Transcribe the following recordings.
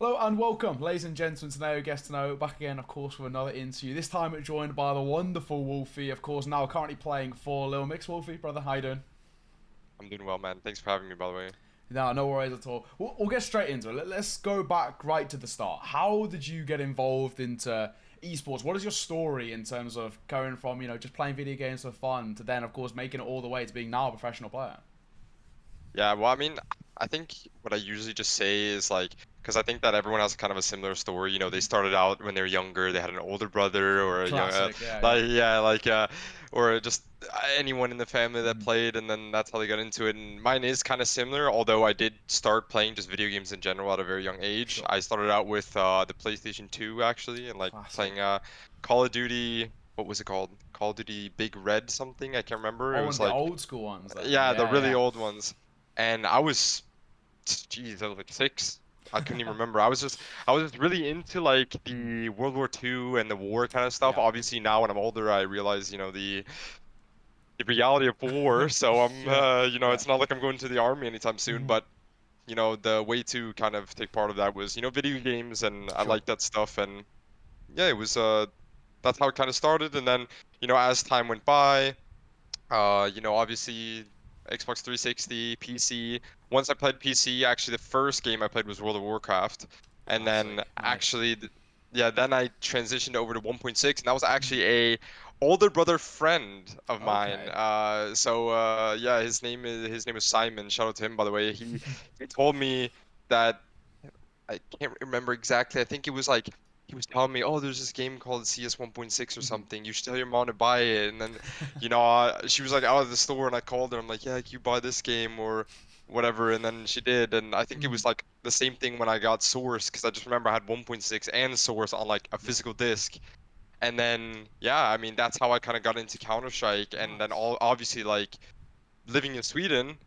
Hello and welcome, ladies and gentlemen, to Ne0 Guest to Know, back again, of course, with another interview. This time joined by the wonderful Wolfy, of course, now currently playing for LILMIX. Wolfy, brother, how you doing? I'm doing well, man. Thanks for having me, by the way. No worries at all. We'll get straight into it. Let's go back right to the start. How did you get involved into esports? What is your story in terms of going from, just playing video games for fun to then, of course, making it all the way to being now a professional player? Yeah, well, I mean, I think what I usually just say is like, because I think that everyone has kind of a similar story. You know, they started out when they were younger, they had an older brother or a young, Classic, yeah. like, yeah, like, or just anyone in the family that Mhm. played, and then that's how they got into it. And mine is kind of similar, although I did start playing just video games in general at a very young age. Sure. I started out with the PlayStation 2 actually, and like playing Classic. Call of Duty. What was it called? Call of Duty Big Red something. I can't remember. It Oh, one was of the like, old school ones then. yeah, the Yeah, really yeah. old ones. And I was, geez, I was like 6. I couldn't even remember. I was just really into like Mhm. the World War II and the war kind of stuff. Yeah. Obviously now when I'm older, I realize, the reality of war. So I'm, Yeah. Yeah. it's not like I'm going to the army anytime soon, Mhm. but the way to kind of take part of that was, video games, and I Sure. like that stuff. And yeah, it was, that's how it kind of started. And then, as time went by, obviously Xbox 360, PC. Once I played PC, actually the first game I played was World of Warcraft, and then Classic. Nice. actually, yeah, then I transitioned over to 1.6, and that was Mhm. actually a older brother friend of mine. Okay. Yeah, his name is Simon. Shout out to him, by the way. He told me that I can't remember exactly. I think it was like he was telling me, "Oh, there's this game called CS 1.6 or Mhm. something. You should tell your mom to buy it." And then, she was like out of the store, and I called her. I'm like, "Yeah, can you buy this game or whatever?" And then she did. And I think it was Mhm. like the same thing when I got Source, because I just remember I had 1.6 and Source on like a Yeah. physical disc. And then, yeah, I mean, that's how I kind of got into Counter-Strike. And then Nice. all obviously like living in Sweden,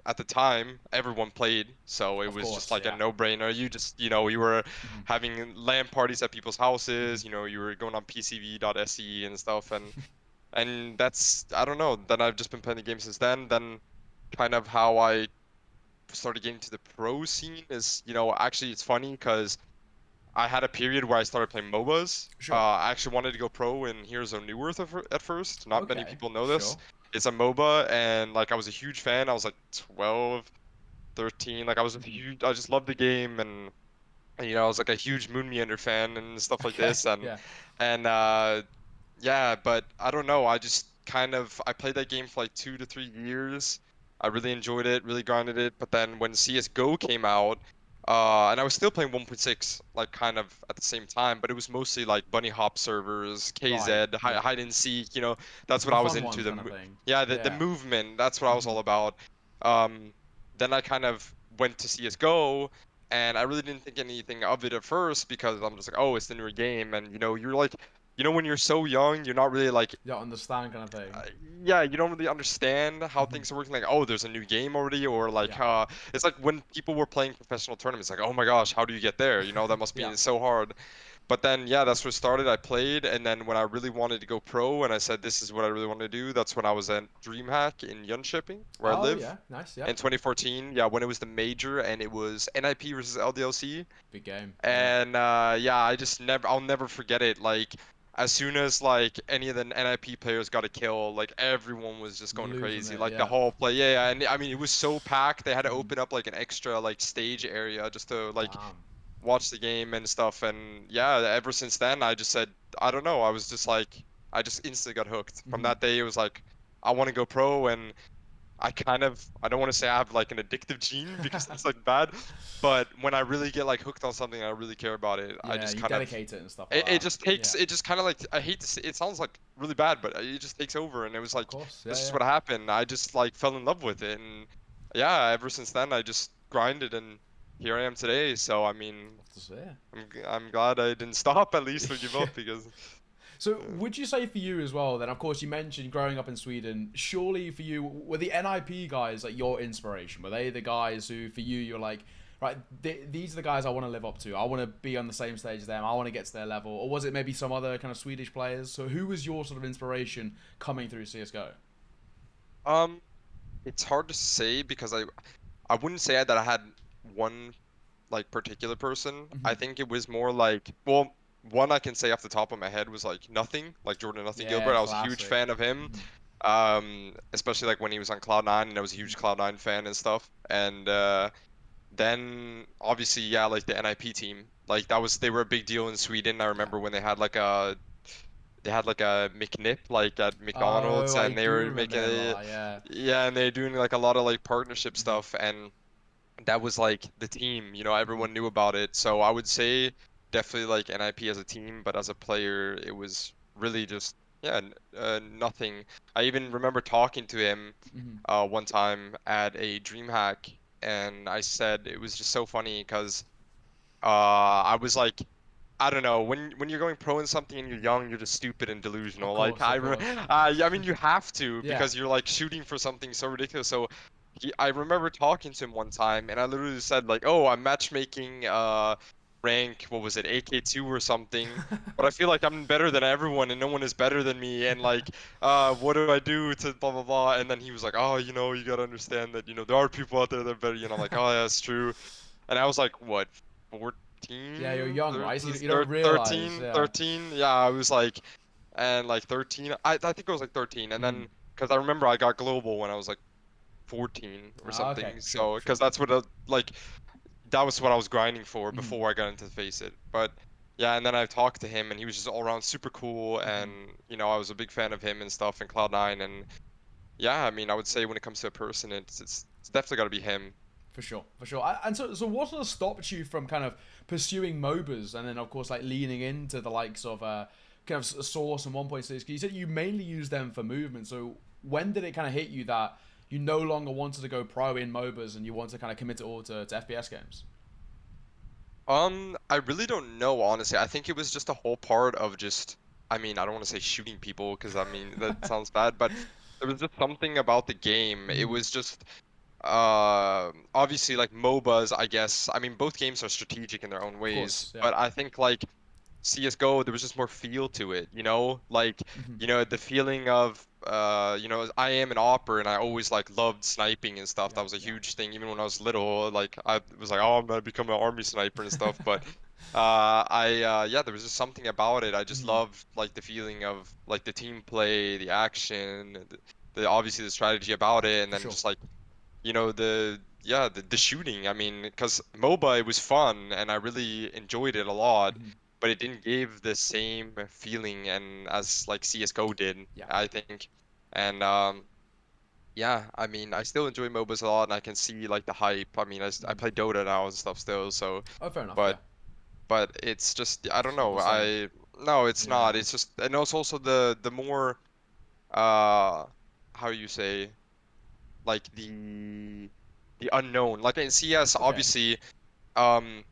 at the time, everyone played, so it Of was just course. like a Yeah. no-brainer. You just, you were Mhm. having LAN parties at people's houses, Mhm. you were going on PCV.se and stuff, and that's, I don't know. Then I've just been playing the game since then. Then kind of how I started getting to the pro scene is, actually it's funny because I had a period where I started playing MOBAs. Sure. I actually wanted to go pro in Heroes of New Earth at first. Not many Okay. people know this. Sure. It's a MOBA, and like I was a huge fan. I was like 12, 13. Like I was a Mhm. huge. I just loved the game, and I was like a huge Moon Meander fan and stuff like Okay. this. And Yeah. and yeah, but I don't know. I just I played that game for like 2 to 3 years. I really enjoyed it, really grinded it. But then when CSGO came out, and I was still playing 1.6, like kind of at the same time, but it was mostly like bunny hop servers, Right. KZ, Yeah. hide and seek. That's what The I was fun into. ones kind of thing. Yeah, the Yeah. movement. That's what I was Mhm. all about. Um, then I kind of went to CSGO, and I really didn't think anything of it at first because I'm just like, oh, it's the newer game, and you're like, when you're so young, you're not really like, You don't understand kind of thing. uh, yeah, you don't really understand how Mhm. things are working. Like, oh, there's a new game already, or like, Yeah. it's like when people were playing professional tournaments, like, oh my gosh, how do you get there? That must Yeah. be so hard. But then, yeah, that's where it started. I played, and then when I really wanted to go pro, and I said, this is what I really want to do, that's when I was at DreamHack in Jönköping, where I Oh live, yeah. Nice. Yeah. in 2014. Yeah, when it was the major, and it was NIP versus LDLC. Big game. Yeah. And yeah, I'll never forget it. Like, as soon as like any of the NIP players got a kill, like everyone was just going Losing crazy. it. Like the Yeah. whole play, yeah, yeah. And I mean, it was so packed. They had to Mhm. open up like an extra like stage area just to like Damn. watch the game and stuff. And yeah, ever since then, I just said, I don't know. I was just like, I just instantly got hooked. From Mhm. that day, it was like, I want to go pro. And I don't want to say I have like an addictive gene because that's like bad, but when I really get like hooked on something, I really care about it. I Yeah. just You kind of dedicate it and stuff like it that. just takes Yeah. it just kind of like, I hate to say it, sounds like really bad, but it just takes over. And it was Of like, course. Yeah. that's just Yeah. what happened. I just like fell in love with it, and yeah, ever since then I just grinded, and here I am today. So I mean, Love to see it. I'm glad I didn't stop at least or give Yeah. up because So, would you say for you as well? Then, of course, you mentioned growing up in Sweden. Surely, for you, were the NIP guys like your inspiration? Were they the guys who, for you, you're like, right, these are the guys I want to live up to. I want to be on the same stage as them. I want to get to their level. Or was it maybe some other kind of Swedish players? So, who was your sort of inspiration coming through CS:GO? um it's hard to say because I wouldn't say that I had one like particular person. Mhm. I think it was more like, well, one I can say off the top of my head was like Nothing, like Jordan Nothing Yeah, Gilbert. I was a huge classic. fan of him. Mhm. Especially like when he was on Cloud9, and I was a Mhm. huge Cloud9 fan and stuff. And then obviously, yeah, like the NIP team, like that was they were a big deal in Sweden. I Yeah. remember when they had like a McNip like at McDonald's, Oh, I and they do were remember making him a a, lot. Yeah. yeah, and they're doing like a lot of like partnership Mhm. stuff, and that was like the team, you know, Mhm. everyone knew about it. So I would say definitely like NIP as a team, but as a player, it was really just, yeah, nothing. I even remember talking to him Mhm. one time at a DreamHack, and I said it was just so funny because I was like, I don't know, when you're going pro in something and you're young, you're just stupid and Of delusional. Like course, of course. yeah, I mean, you have to Yeah. because you're like shooting for something so ridiculous. So I remember talking to him one time, and I literally said like, "Oh, I'm matchmaking rank, what was it, AK2 or something." But I feel like I'm better than everyone, and no one is better than me. And like, what do I do to blah blah blah? And then he was like, "Oh, you know, you gotta understand that, you know, there are people out there that are better." You know, I'm like, "Oh, yeah, that's true." And I was like, what, Yeah, you're 13? young, right? So you don't realize. 13? Yeah. 13? Yeah, I was like, and like 13, I think it was like 13. And Mhm. then, because I remember I got global when I was like 14 or Ah, okay. something. Sure, So, sure. because that's what, like, that was what I was grinding for Mhm. before I got into Face It. But yeah, and then I talked to him, and he was just all around super cool. Mhm. And, you know, I was a big fan of him and stuff in Cloud9. And yeah, I mean, I would say when it comes to a person, it's definitely got to be him. For sure, for sure. And so what sort of stopped you from kind of pursuing MOBAs and then of course like leaning into the likes of kind of Source and 1.6? Because you said you mainly use them for movement. So when did it kind of hit you that you no longer wanted to go pro in MOBAs and you want to kind of commit it all to FPS games? I really don't know, honestly. I think it was just a whole part of just, I mean, I don't want to say shooting people because I mean that sounds bad, but there was just something about the game. It Mhm. was just, obviously like MOBAs, I guess. I mean, both games are strategic in their own Of ways, course, yeah. but I think like CSGO, there was just more feel to it, you know? Like, Mhm. you know, the feeling of, you know, I am an opper and I always like loved sniping and stuff. That Yeah, was a yeah. huge thing. Even when I was little, like I was like, oh, I'm gonna become an army sniper and stuff. But yeah, there was just something about it. I just Mhm. loved like the feeling of like the team play, the action, the obviously the strategy about it, and For then sure. just like, you know, the shooting. I mean, because MOBA, it was fun and I really enjoyed it a lot, Mhm. but it didn't give the same feeling and as like CS:GO did, Yeah. I think. And yeah, I mean, I still enjoy MOBAs a lot, and I can see like the hype. I mean, I Mhm. play Dota now and stuff still, so Oh, fair enough, but yeah. it's just I don't It's not know. the same. No, it's not. Yeah. It's just, and it's also the more uh how you say, like the unknown. Like in CS, Okay. obviously, um,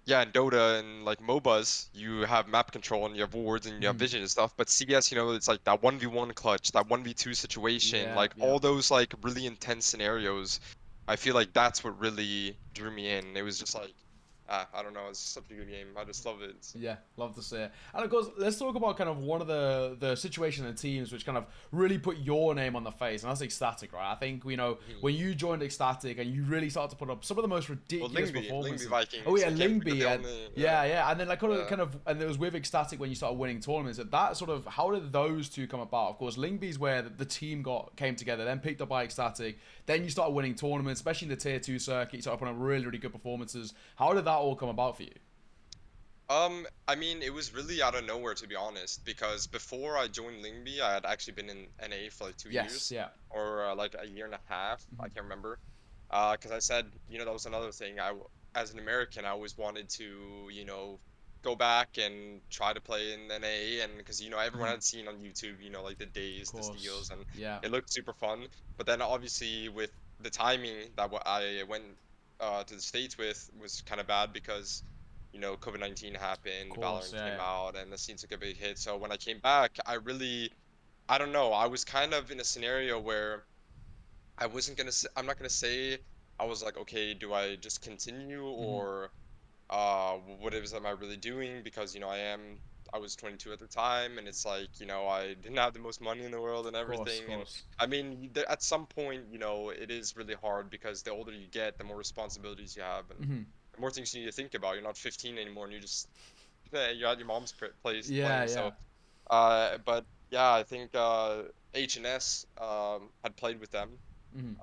yeah, in Dota and like MOBAs, you have map control and you have wards and you have Mhm. vision and stuff. But CS, you know, it's like that 1v1 clutch, that 1v2 situation, Yeah, like yeah. all those like really intense scenarios. I feel like that's what really drew me in. It was just like, I don't know, it's such a good game. I just love it. Yeah, love to see it. And of course, let's talk about kind of one of the situation and teams which kind of really put your name on the face, and that's Ecstatic, right? I think we know Mhm. when you joined Ecstatic and you really started to put up some of the most Well, ridiculous Lyngby performances. Oh Vikings. yeah, We can't forget Lyngby, the and only, yeah, and then like yeah. and it was with Ecstatic when you started winning tournaments. That sort of how did those two come about? Of course, Lyngby's where the team came together, then picked up by Ecstatic. Then you started winning tournaments, especially in the tier 2 circuit. You started putting up really good performances. How did that all come about for you? I mean, it was really out of nowhere, to be honest, because before I joined Lyngby, I had actually been in NA for like two Yes, years yeah. or like a year and a half. I Mhm. can't remember. Because I said, you know, that was another thing. As an American, I always wanted to, you know, go back and try to play in NA, and because you know everyone Mhm. had seen on YouTube, you know, like the Of days, the course. steals, and Yeah. it looked super fun. But then obviously with the timing that I went to the States with was kind of bad because you know, COVID-19 Of happened, course. VALORANT Yeah. came Yeah. out, and the scene took a big hit. So when I came back, I don't know, I was kind of in a scenario where I wasn't gonna, I'm not gonna say I was like, okay, do I just continue Mhm. or what is am I really doing? Because, you know, I was 22 at the time, and it's like, you know, I didn't have the most money in the world and Of course. Of everything. And course. I mean, at some point, you know, it is really hard because the older you get, the more responsibilities you have. And Mhm. more things you need to think about. You're not 15 anymore, and you just you're at your mom's place Yeah, playing. yeah. So, but yeah, I think HNS had played with them. Mhm.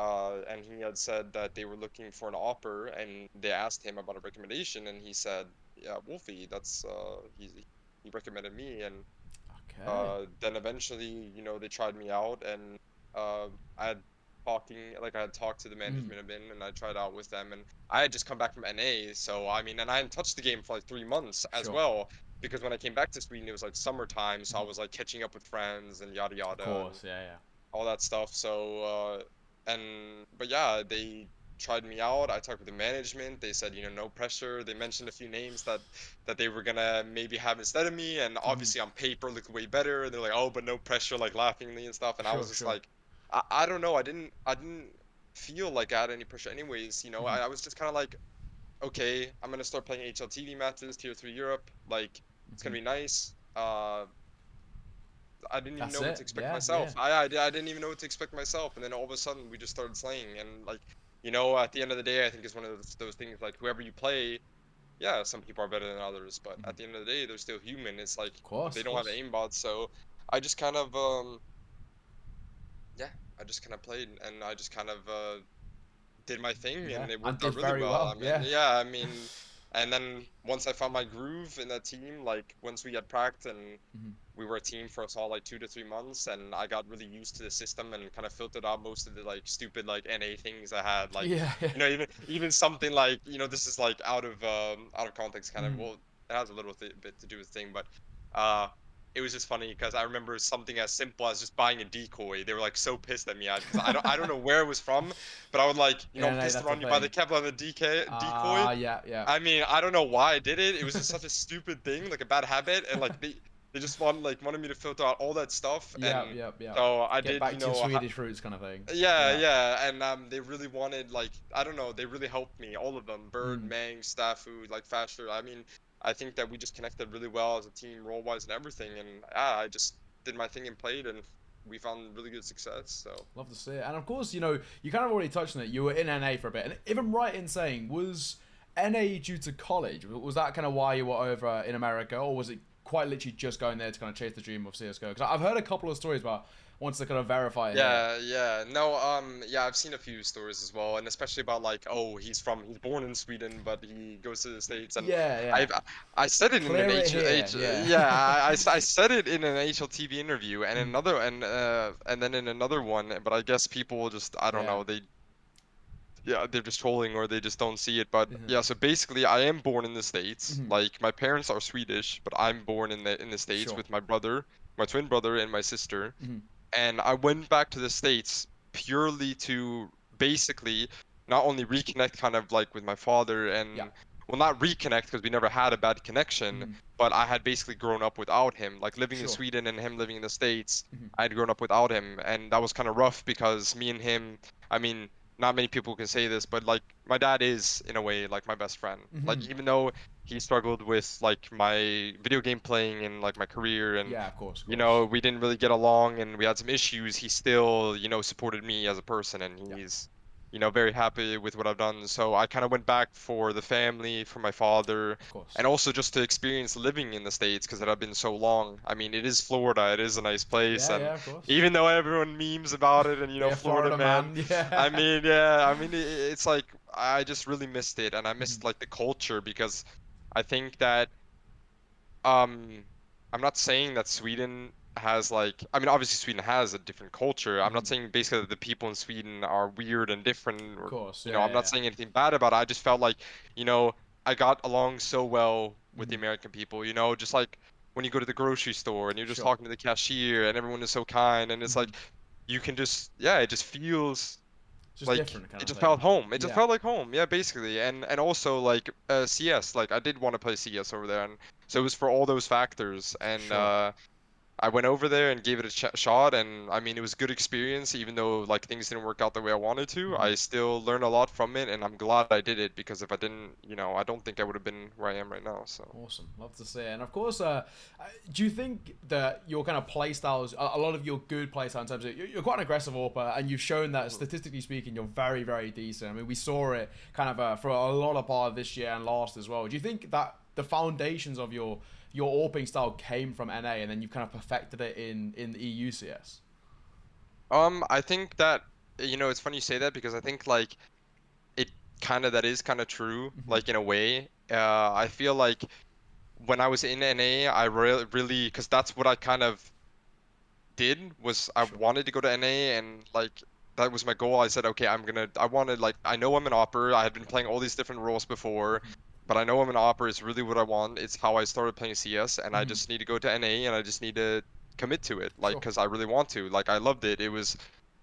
And he had said that they were looking for an offer, and they asked him about a recommendation, and he said, "Yeah, Wolfy, that's he recommended me." And Okay. then eventually, you know, they tried me out, and I had I had talked to the management a bit, and I tried out with them, and I had just come back from NA, so I mean, and I hadn't touched the game for like 3 months as Sure. well, because when I came back to Sweden, it was like summertime, so I Mhm. was like catching up with friends and yada Of yada, and course. Yeah, yeah. all that stuff. So, but yeah, they tried me out. I talked with the management. They said, you know, no pressure. They mentioned a few names that they were gonna maybe have instead of me, and Mhm. obviously on paper looked way better. And they're like, oh, but no pressure, like laughingly and stuff. And I was Sure, just sure. like, I don't know. I didn't feel like I had any pressure anyways. You know, Mhm. I was just kind of like, okay, I'm gonna start playing HLTV matches, Tier 3 Europe. Like, it's gonna Mhm. be nice. I didn't even That's know what to it. expect Yeah, yeah. myself. I didn't even know what to expect myself, and then all of a sudden we just started slaying. And like, you know, at the end of the day, I think it's one of those things like whoever you play, yeah, some people are better than others, but Mhm. at the end of the day, they're still human. It's like Of course, they of don't have course. aimbots, so I just kind of yeah, I just kind of played, and I just kind of did my thing, Yeah, and it and worked out did really very well. well. I mean, Yeah. yeah, I mean, and then once I found my groove in that team, like once we had pracked and Mhm. we were a team for a solid like 2 to 3 months, and I got really used to the system and kind of filtered out most of the like stupid like NA things I had. Like, Yeah. Yeah. you know, even something like, you know, this is like out of context kind of. Mhm. Well, it has a little bit to do with the thing, but uh it was just funny because I remember something as simple as just buying a decoy. They were like so pissed at me because I don't know where it was from, but I would like, you know, Yeah, I'm no, pissed that's the around you by the thing. Kevlar and the decoy. Yeah, yeah. I mean, I don't know why I did it. It was just such a stupid thing, like a bad habit, and like they just wanted me to filter out all that stuff, Yeah, and yeah, yeah. so I Get did, back you to your know, Swedish roots kind of thing. yeah, Yeah. yeah, and they really wanted like I don't know, they really helped me, all of them, Bird, Mm. Mang, Staffu, like Faster. I mean, I think that we just connected really well as a team, role wise and everything, and yeah, I just did my thing and played, and we found really good success. So Love to see it. And of course, you know, you kind of already touched on it. You were in NA for a bit. And if I'm right in saying, was NA due to college? Was that kind of why you were over in America? Or was it quite literally just going there to kind of chase the dream of CSGO? Because I've heard a couple of stories, but once to kind of verify it here. yeah, yeah. No, yeah, I've seen a few stories as well, and especially about like, oh, he's born in Sweden, but he goes to the States, and Yeah, yeah. I've I said it in an Clear it here. Yeah. yeah, I said it in an HLTV interview, and Mm. another, and then in another one, but I guess people will just, I don't Yeah. know, yeah, they're just trolling or they just don't see it. But Mhm. yeah, so basically, I am born in the States. Mhm. Like my parents are Swedish, but I'm born in the States Sure. with my brother, my twin brother, and my sister, Mhm. and I went back to the States purely to basically not only reconnect kind of like with my father Yeah. and well not reconnect because we never had a bad connection, Mhm. but I had basically grown up without him. Like living in Sure. Sweden and him living in the States, Mhm. I had grown up without him, and that was kind of rough because me and him, I mean, not many people can say this, but like my dad is in a way like my best friend. Like Mhm. even though he struggled with like my video game playing and like my career and Yeah, of course, of you know, course. we didn't really get along and we had some issues, he still, you know, supported me as a person and Yeah, he's, you know, very happy with what I've done. So I kind of went back for the family, for my father, of course. and also just to experience living in the States because it had been so long. I mean, it is Florida, it is a nice place, Yeah, and yeah, of course. even though everyone memes about it and, you know, Yeah, Florida Florida man, man. I Yeah. mean, yeah, I mean, it's like I just really missed it and I Mhm. missed like the culture because I think that um, I'm not saying that Sweden has like, I mean, obviously Sweden has a different culture. I'm not Mhm. saying basically that the people in Sweden are weird and different, Of or course. you know, Yeah, I'm yeah, not yeah. saying anything bad about it. I just felt like, you know, I got along so well with the Mhm. American people. You know, just like when you go to the grocery store and you're just Sure. talking to the cashier and everyone is so kind and it's Mhm. like you can just, yeah, it just feels Just like different kind it of just thing. felt home. It just Yeah. felt like home, yeah, basically. And also like CS, like I did want to play CS over there, and so it was for all those factors. And Sure. I went over there and gave it a shot, and I mean, it was a good experience, even though like things didn't work out the way I wanted to. I still learned a lot from it, and I'm glad I did it, because if I didn't, you know, I don't think I would have been where I am right now. So awesome, love to see it. And of course, do you think that your kind of play styles, a lot of your good play style in terms of you're quite an aggressive AWPer, and you've shown that statistically speaking, you're very, very decent. I mean, we saw it kind of for a lot of part of this year and last as well. Do you think that the foundations of your AWPing style came from NA, and then you've kind of perfected it in the EU CS? I think that, you know, it's funny you say that, because I think like that is kind of true, like in a way. I feel like when I was in NA, I really, because that's what I kind of did, was I wanted to go to NA, and like that was my goal. I said, okay, I wanted, like, I know I'm an AWPer. I had been playing all these different roles before, but I know I'm an AWPer. It's really what I want. It's how I started playing CS, and I just need to go to NA, and I just need to commit to it, like, because I really want to. Like, I loved it. It was,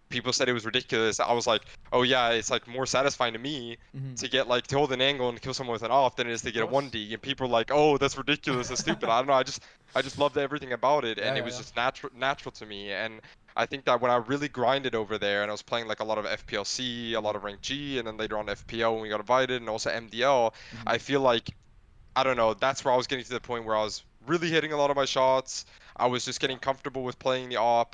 people said it was ridiculous. I was like, oh yeah, it's like more satisfying to me to get like to hold an angle and kill someone with an off than it is to get a 1D. And people are like, oh, that's ridiculous, that's stupid. I don't know. I just loved everything about it, and it was just natural to me. And I think that when I really grinded over there, and I was playing like a lot of FPLC, a lot of rank G, and then later on FPL when we got invited, and also MDL, I feel like, I don't know, that's where I was getting to the point where I was really hitting a lot of my shots. I was just getting comfortable with playing the AWP.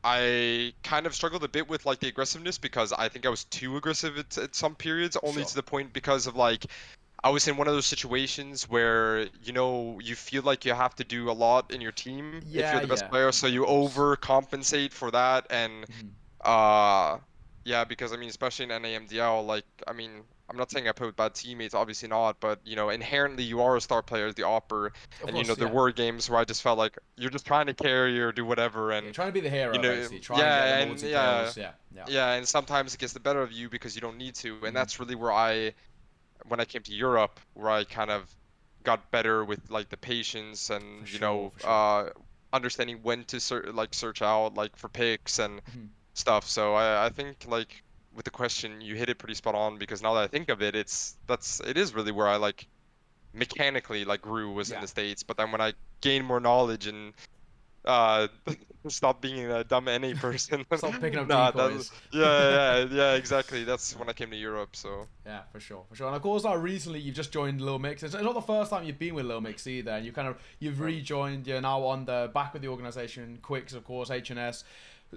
I kind of struggled a bit with like the aggressiveness, because I think I was too aggressive at some periods, only to the point because of like, I was in one of those situations where, you know, you feel like you have to do a lot in your team if you're the best player, so you overcompensate for that. And yeah, because I mean, especially in NAMDL, like, I mean, I'm not saying I play with bad teammates, obviously not, but you know, inherently you are a star player as the AWPer, and you know, there were games where I just felt like you're just trying to carry or do whatever, and you're trying to be the hero, you know, basically. Trying to get the multi kills. Yeah, and sometimes it gets the better of you because you don't need to, and that's really where when I came to Europe, where I kind of got better with like the patience and you know, understanding when to search out like for picks and stuff. So I think like with the question, you hit it pretty spot on, because now that I think of it, it is really where I like mechanically like grew, was in the States. But then when I gained more knowledge and stop being a dumb NA person. Stop picking up decoys. Yeah, exactly. That's when I came to Europe, so. Yeah, for sure. And of course, recently you've just joined LILMIX. It's not the first time you've been with LILMIX either, and you've rejoined. You're now back with the organization. Quicks, of course, HNS.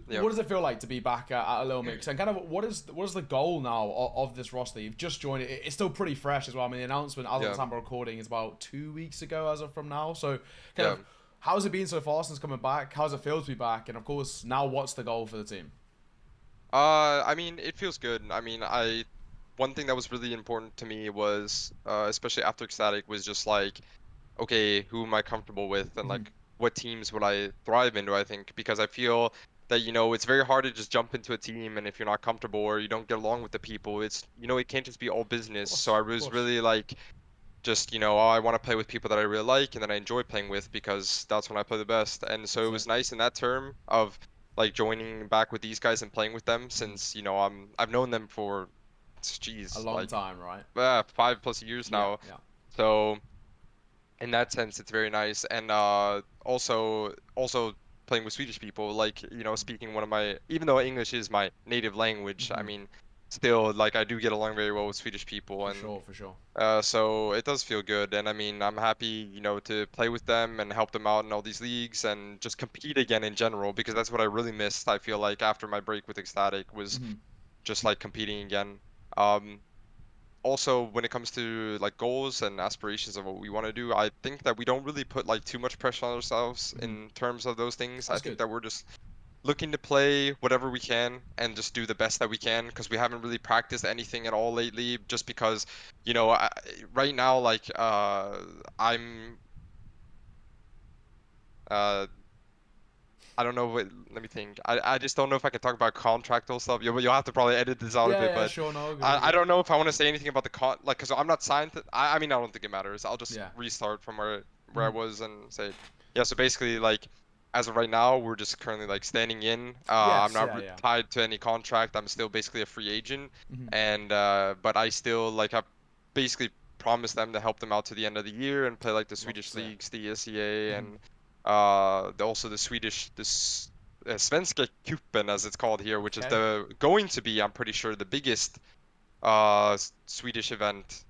What does it feel like to be back at LILMIX? And kind of what is the goal now of this roster? You've just joined it. It's still pretty fresh as well. I mean, the announcement as of the time we're recording is about 2 weeks ago as of from now. So kind of, how's it been so far since coming back? How's it feel to be back? And of course, now what's the goal for the team? I mean, it feels good. I mean, one thing that was really important to me was, especially after Ecstatic, was just like, okay, who am I comfortable with, and like, what teams would I thrive into? I think, because I feel that, you know, it's very hard to just jump into a team, and if you're not comfortable or you don't get along with the people, it's, you know, it can't just be all business. So I was really like, just, you know, I want to play with people that I really like and that I enjoy playing with, because that's when I play the best. And so it was nice in that term of like joining back with these guys and playing with them, since, you know, I've known them for, geez, a long time, right? 5+ years now. So in that sense, it's very nice. And also playing with Swedish people, like, you know, speaking one of my, even though English is my native language, I mean, still, like, I do get along very well with Swedish people, and for sure. so it does feel good, and I mean, I'm happy, you know, to play with them and help them out in all these leagues and just compete again in general, because that's what I really missed. I feel like after my break with Ecstatic was just like competing again. Also, when it comes to like goals and aspirations of what we want to do, I think that we don't really put like too much pressure on ourselves in terms of those things. I think that we're just looking to play whatever we can and just do the best that we can, because we haven't really practiced anything at all lately, just because, you know, right now, like, I'm I don't know what, let me think. I just don't know if I can talk about contractual stuff. You'll have to probably edit this out a bit, but sure, no, I don't know if I want to say anything about the like, because I'm not signed to, I mean, I don't think it matters. I'll just restart from where I was and say, yeah, so basically, like, as of right now, we're just currently like standing in. I'm not tied to any contract. I'm still basically a free agent, and but I still like have basically promised them to help them out to the end of the year and play like the Swedish leagues, the SEA, and Also the Swedish, this Svenska Cupen as it's called here, which is Okay. going to be, I'm pretty sure, the biggest Swedish event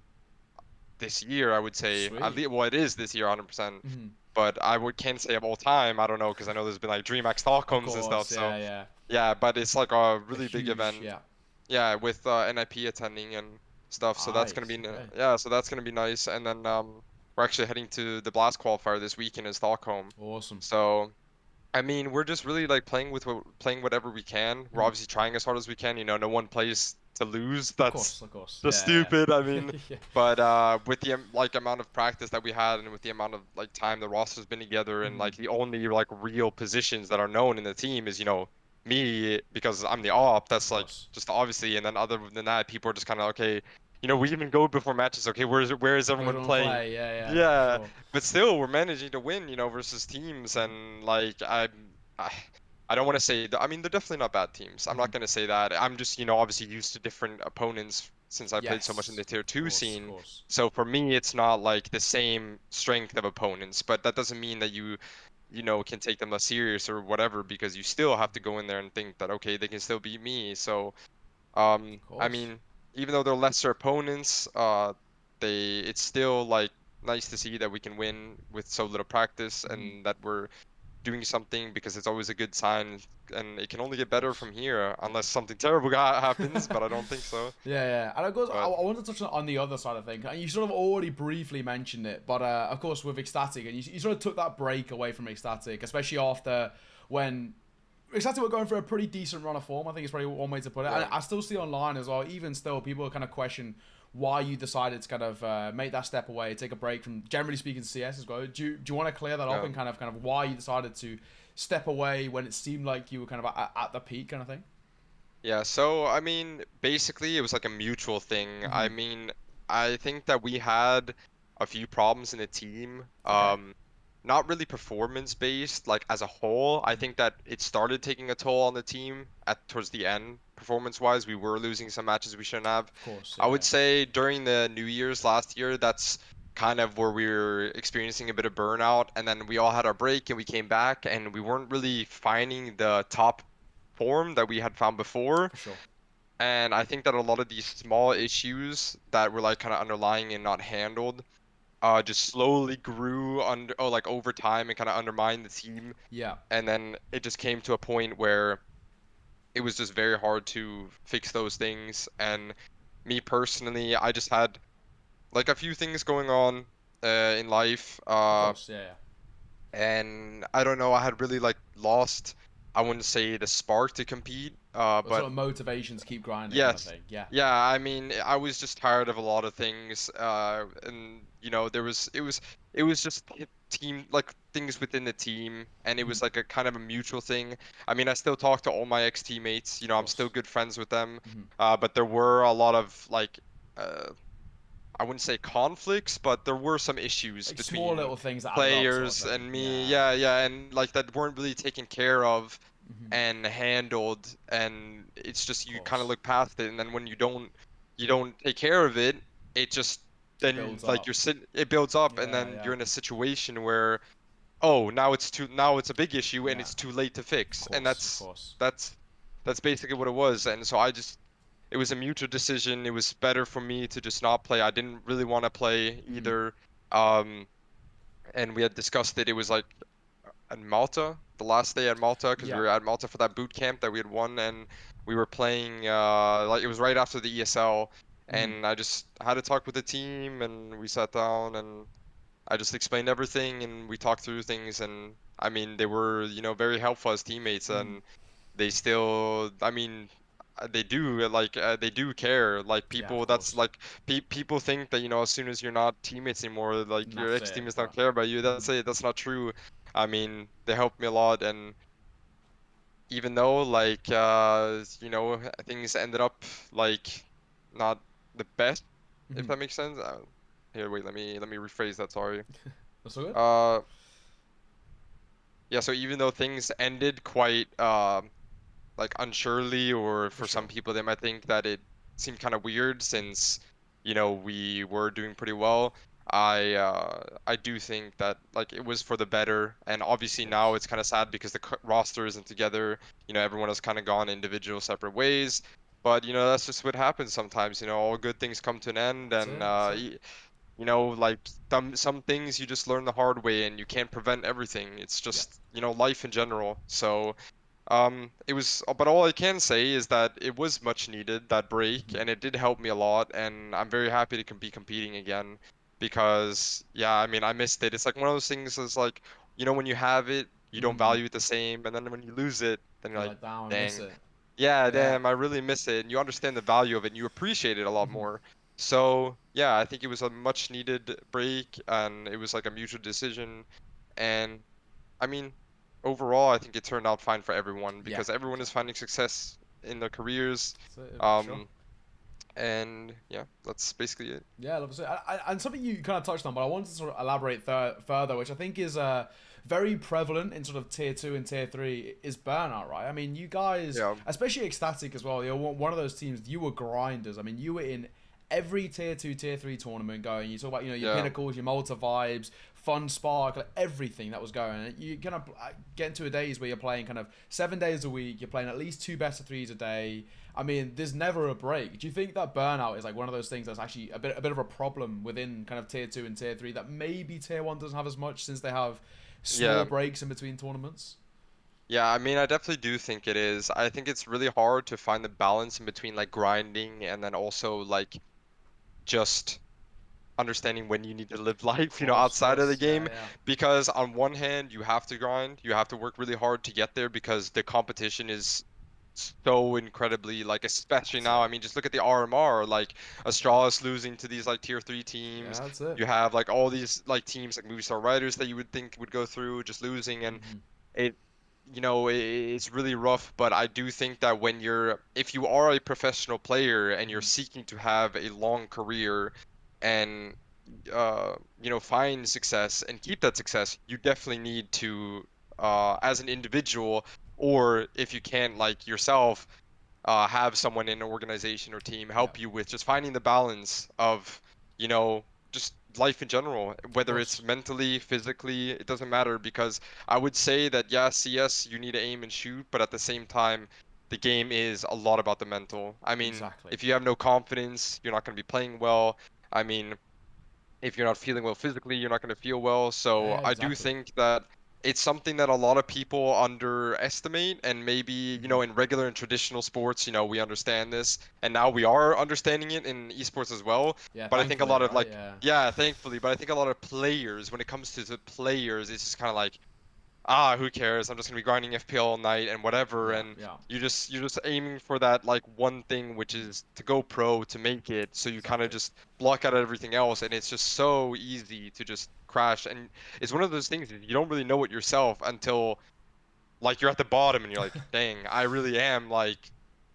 this year, I would say. Sweet. Well, it is this year, 100%. Hmm. But can't say of all time. I don't know, because I know there's been like DreamHack Of Stockholms and stuff. course. So Yeah. Yeah. yeah, but it's like a A really big huge. event. Yeah. Yeah, with NIP attending and stuff. So that's gonna Nice. be Okay. yeah. So that's gonna be nice. And then we're actually heading to the Blast qualifier this weekend in Stockholm. Awesome. So I mean, we're just really like playing whatever we can. We're Mhm. obviously trying as hard as we can. You know, no one plays to lose. Of That's course. Of course. just Yeah. stupid. I Yeah. mean, Yeah. but with the like amount of practice that we had and with the amount of like time the roster's been together and Mhm. like the only like real positions that are known in the team is, you know, me because I'm the op. Of That's like course. just obviously, and then other than that, people are just kind of okay. You know, we even go before matches. Okay, where is Where do everyone you want to playing? play? Yeah. Yeah. For Yeah, sure. but still, we're managing to win, you know, versus teams, Mhm. and like I, I don't want to say I mean, they're definitely not bad teams. I'm not Mhm. gonna say that. I'm just, you know, obviously used to different opponents since I played so much in Yes. the tier Of two course. Of scene. course. So for me, it's not like the same strength of opponents, but that doesn't mean that you know, can take them less serious or whatever, because you still have to go in there and think that okay, they can still beat me. So Of I course. mean, even though they're lesser opponents, it's still like nice to see that we can win with so little practice Mhm. and that we're doing something, because it's always a good sign, and it can only get Of better course. from here Yeah. unless something terrible happens, but I don't think so. Yeah, yeah, and of course, I But want to touch on the other side of things. And you sort of already briefly mentioned it, but of course with Ecstatic, and you sort of took that break away from Ecstatic, especially after when Ecstatic were going for a pretty decent run of form. I think it's probably one way to put it. And yeah, I still see online as well, even still, people kind of question why you decided to kind of make that step away, take a break from generally speaking CS as well. Do you want to clear that up yeah. and kind of why you decided to step away when it seemed like you were kind of at the peak kind of thing? Yeah, so I mean, basically it was like a mutual thing. I Hmm. mean, I think that we had a few problems in the team. Okay. Not really performance based, like as a whole. I think that it started taking a toll on the team at towards the end, performance wise. We were losing some matches we shouldn't have. Of course, I yeah, would yeah. say during the New Year's last year, that's kind of where we were experiencing a bit of burnout, and then we all had our break and we came back and we weren't really finding the top form that we had found before. For sure. And I think that a lot of these small issues that were like kind of underlying and not handled, just slowly grew under, like over time, and kind of undermined the team. Yeah. And then it just came to a point where it was just very hard to fix those things. And me personally, I just had like a few things going on in life. Of course, yeah, yeah. And I don't know, I had really like lost, I wouldn't say the spark to compete, Or sort but of motivation to keep grinding kind of yes. thing. Yeah. Yeah, I mean, I was just tired of a lot of things, and you know, it was just team like things within the team, and it Hmm. was like a kind of a mutual thing. I mean, I still talk to all my ex-teammates, you Of know, I'm still course. good friends with them, Hmm. but there were a lot of like, uh, I wouldn't say conflicts, but there were some issues Like small between little things that added up, sort of players thing. and me. Yeah. Yeah, yeah, and like that weren't really taken care of Hmm. and handled, and it's just Of you kind of course. look past it, and then when you don't take care of it, it just It then builds like up. it builds up, and Yeah, then yeah. you're in a situation where oh, now it's a big issue and Yeah. it's too late to Of fix, and course, of that's course. that's that's basically what it was. And so I just it was a mutual decision. It was better for me to just not play. I didn't really want to play Hmm. either. um and we had discussed it. It was like at Malta, the last day at Malta, because we Yeah. were at Malta for that boot camp that we had won, and we were playing like it was right after the ESL, Hmm. and I just had to talk with the team, and we sat down, and I just explained everything, and we talked through things, and I mean they were, you know, very helpful as teammates, Hmm. and they still, I mean. They do care, like Yeah, of people. That's course. like people think that, you know, as soon as you're not teammates anymore, like And your that's ex it. teammates don't But care about you. mhm. That's not true. I mean, they helped me a lot, and even though like you know, things ended up like not the best, if Mhm. that makes sense. Here, wait, let me rephrase that. Sorry. That's all good. Uh, yeah. So even though things ended quite like unsurely, or For for some sure. people they might think that it seemed kind of weird since, you know, we were doing pretty well. I do think that like it was for the better, and obviously now it's kind of sad because the roster isn't together. You know, everyone has kind of gone individual separate ways. But you know, that's just what happens sometimes. You know, all good things come to an end, That's and it. That's it. you know, like some things you just learn the hard way, and you can't prevent everything. It's Yeah. just, you know, life in general. So it was, but all I can say is that it was much needed, that break, Mhm. and it did help me a lot, and I'm very happy to be competing again because, yeah, I mean, I missed it. It's like one of those things is like, you know, when you have it, you don't Mm. value it the same, and then when you lose it, then you're You're like, like, damn, I miss dang, it. yeah, Yeah. damn, I really miss it, and you understand the value of it, and you appreciate it a lot Mhm. more. So, yeah, I think it was a much needed break, and it was like a mutual decision, and I mean, overall, I think it turned out fine for everyone Yeah. because everyone is Exactly. finding success in their careers. That's it, for sure. Um, and yeah, that's basically it. Yeah, love to see. And something you kind of touched on, but I wanted to sort of elaborate further, which I think is very prevalent in sort of tier 2 and tier 3, is burnout, right? I mean, you guys, Yeah, especially Ecstatic as well, you're one of those teams, you were grinders. I mean, you were in every tier 2, tier 3 tournament going. You talk about, you know, your yeah, pinnacles, your Malta vibes, Fun Spark, like everything that was going. You kind of get into a days where you're playing kind of 7 days a week, you're playing at least 2 best of 3s a day. I mean, there's never a break. Do you think that burnout is like one of those things that's actually a bit of a problem within kind of tier 2 and tier 3 that maybe tier 1 doesn't have as much since they have small yeah, breaks in between tournaments? yeah. I mean, I definitely do think it is. I think it's really hard to find the balance in between like grinding and then also like just understanding when you need to live life, you know, Of outside of the course. Yeah, game. yeah. Because on one hand, you have to grind, you have to work really hard to get there because the competition is so incredibly like, especially That's now. I it. mean, just look at the RMR, like Yeah. Astralis losing to these like tier 3 Yeah, teams. that's it. You have like all these like teams like Movie Star Riders that you would think would go through just losing, and Hmm. it, you know, it's really rough. But I do think that when you're, if you are a professional player and you're Hmm. seeking to have a long career and you know, find success and keep that success, you definitely need to, as an individual, or if you can't, like yourself, have someone in an organization or team Yeah, help you with just finding the balance of, you know, just life in general, of whether it's course. mentally, physically, it doesn't matter. Because I would say that, yeah, CS, you need to aim and shoot, but at the same time, the game is a lot about the mental. I mean, Exactly. if you have no confidence, you're not going to be playing well. I mean, if you're not feeling well physically, you're not going to feel well. Yeah, So yeah, I do exactly. think that it's something that a lot of people underestimate, and maybe, you Hmm. know, in regular and traditional sports, you know, we understand this, and now we are understanding it in esports as well. Yeah, But I think a thankfully, lot of right? like, Yeah. yeah, thankfully, but I think a lot of players, when it comes to the players, it's just kind of like, ah, who cares? I'm just gonna be grinding FPL all night and whatever. Yeah, And yeah. you're just aiming for that like one thing, which Mhm. is to go pro, to make it. So you kind of Exactly. just block out everything else, and it's just so easy to just crash. And it's one of those things that you don't really know it yourself until like you're at the bottom and you're like, dang, I really am like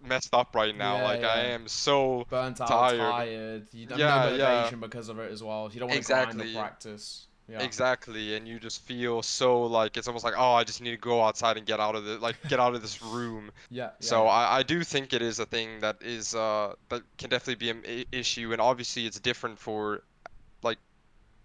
messed up right now. Yeah, Like I yeah. am so Burnt out, tired. tired. You have no Yeah, yeah, motivation because of it as well. So you don't want to grind or exactly. practice. Yeah. Exactly, and you just feel so like it's almost like, oh, I just need to go outside and get out of the like get out of this room. Yeah, yeah, So yeah. I do think it is a thing that is that can definitely be an issue, and obviously it's different for like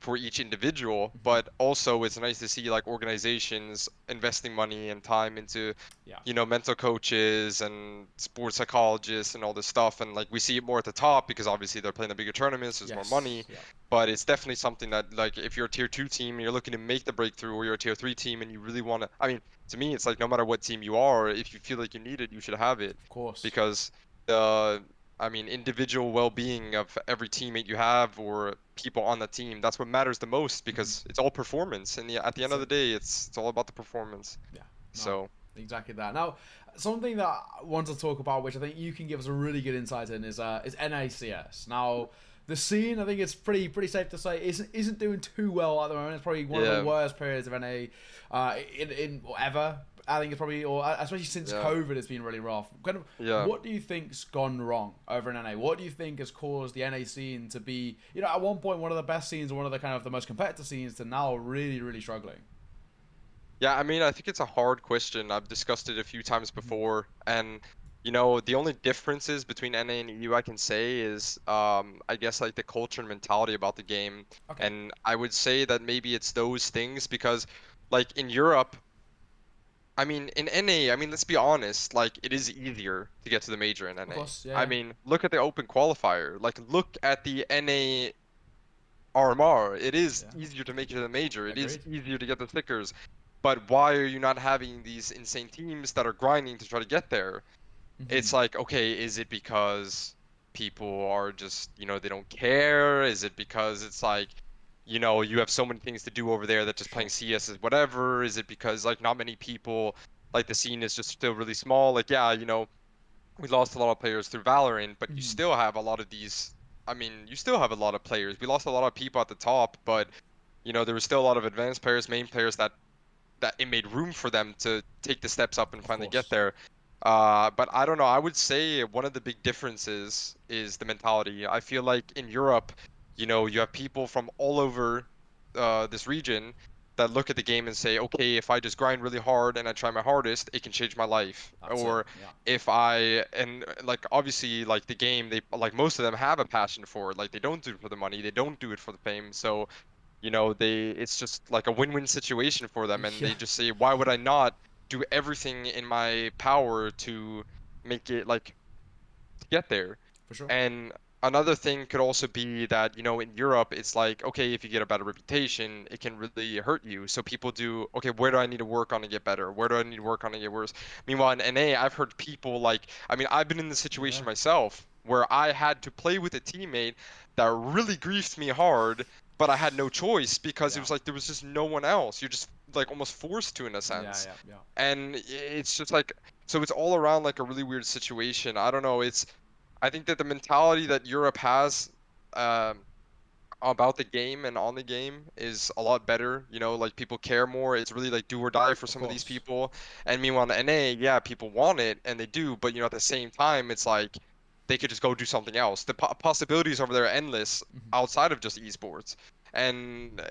for each individual, Hmm. but also it's nice to see like organizations investing money and time into, Yeah. you know, mental coaches and sports psychologists and all this stuff. And like we see it more at the top because obviously they're playing the bigger tournaments, there's more money. Yes. Yeah. But it's definitely something that, like, if you're a tier 2 team and you're looking to make the breakthrough, or you're a tier 3 team and you really want to, I mean, to me, it's like no matter what team you are, if you feel like you need it, you should have it. Of course. Because the, I mean, individual well-being of every teammate you have or people on the team, that's what matters the most Hmm. because it's all performance. And at the end That's of the it. day, it's all about the performance. Yeah. No. So, Exactly that. Now, something that I want to talk about, which I think you can give us a really good insight in, is NACS. Now, the scene, I think it's pretty safe to say, isn't doing too well at the moment. It's probably one of the yeah, worst periods of NA in whatever. I think it's probably, or especially since yeah, COVID, it's been really rough. Kind of, yeah. what do you think's gone wrong over in NA? What do you think has caused the NA scene to be, you know, at one point one of the best scenes, or one of the kind of the most competitive scenes, to now really struggling? Yeah, I mean, I think it's a hard question. I've discussed it a few times Mhm. before, and You know, the only differences between NA and EU I can say is, I guess like the culture and mentality about the game. Okay. And I would say that maybe it's those things because, like in Europe, I mean, in NA, I mean, let's be honest, like it is easier to get to the major in Of NA. course. Yeah. I Yeah. mean, look at the open qualifier. Like, look at the NA RMR. It is Yeah. easier to make it to the major. It is Agreed. easier to get the stickers. But why are you not having these insane teams that are grinding to try to get there? Hmm. It's like, okay, is it because people are just, they don't care? Is it because it's like, you have so many things to do over there that just playing Sure. CS is whatever? Is it because like not many people, like the scene is just still really small? Like, yeah, we lost a lot of players through Valorant, but you Hmm. still have a lot of these. I mean, you still have a lot of players. We lost a lot of people at the top, but there was still a lot of advanced players, main players that it made room for them to take the steps up and Of finally get course. there. But I don't know. I would say one of the big differences is the mentality. I feel like in Europe, you have people from all over this region that look at the game and say, okay, if I just grind really hard and I try my hardest, it can change my life. That's it. Or Yeah. if I, and like obviously, like the game, they like most of them have a passion for it. Like they don't do it for the money, they don't do it for the fame. So it's just like a win-win situation for them, and Yeah. they just say, why would I not do everything in my power to make it like to get there? For sure. And another thing could also be that, in Europe, it's like, okay, if you get a bad reputation, it can really hurt you. So people do, okay, where do I need to work on to get better? Where do I need to work on to get worse? Meanwhile, in NA, I've heard people like, I mean, I've been in the Yeah. situation myself where I had to play with a teammate that really griefed me hard, but I had no choice because it Yeah. was like there was just no one else. You're just like almost forced to in a Yeah. sense. Yeah. Yeah. And it's just like, so it's all around like a really weird situation. I don't know. I think that the mentality that Europe has um, about the game and on the game is a lot better. Like people care more. It's really like do or die for Of some of these course. people. And meanwhile, in NA, yeah, people want it and they do, but at the same time, it's like they could just go do something else. The possibilities over there are endless Hmm. outside of just esports, and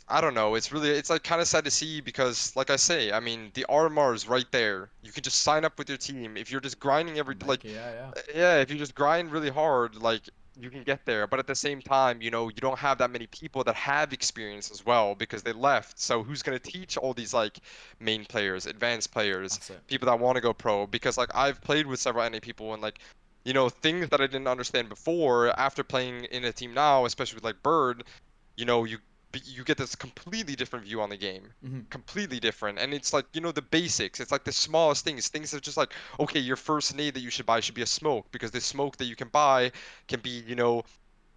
I don't know. It's like kind of sad to see because, like I say, I mean, the RMR is right there. You can just sign up with your team if you're just grinding every And make like, it. Yeah. Yeah. yeah, if you just grind really hard, like you can get there. But at the same time, you don't have that many people that have experience as well because they left. So who's gonna teach all these like main players, advanced players, That's it. people that want to go pro? Because like I've played with several NA people and like. Things that I didn't understand before, after playing in a team now, especially with like Bird, you get this completely different view on the game, Hmm. completely different. And it's like the basics, it's like the smallest things are just like, okay, your first nade that you should buy should be a smoke because the smoke that you can buy can be,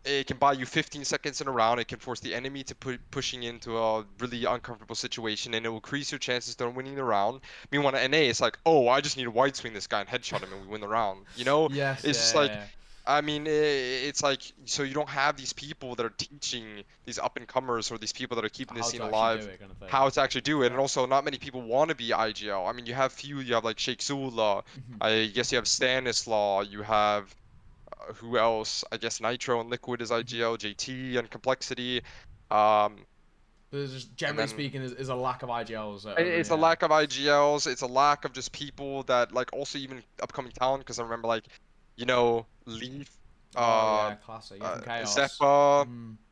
it can buy you 15 seconds in a round. It can force the enemy to put pushing into a really uncomfortable situation, and it will increase your chances of winning the round. Meanwhile, in NA, it's like, oh, I just need to wide swing this guy and headshot him, and we win the round. Yes. It's just Yeah. like, Yeah. I mean, it's like, so you don't have these people that are teaching these up and comers or these people that are keeping this How scene to actually do alive it, kind of thing. how to actually do it. Yeah. And also, not many people want to be IGL. I mean, you have like Sheikh Zula, Hmm. I guess you have Stanislaw, you have who else? I guess Nitro and Liquid is Hmm. IGL, JT and Complexity. Um, There's just and generally then speaking, is a lack of IGLs over. it's a Yeah. lack of IGLs. It's a lack of just people that like also even upcoming talent. Because I remember like, Leaf, Oh uh, yeah, classic. Yeah, from Chaos. Zeppa,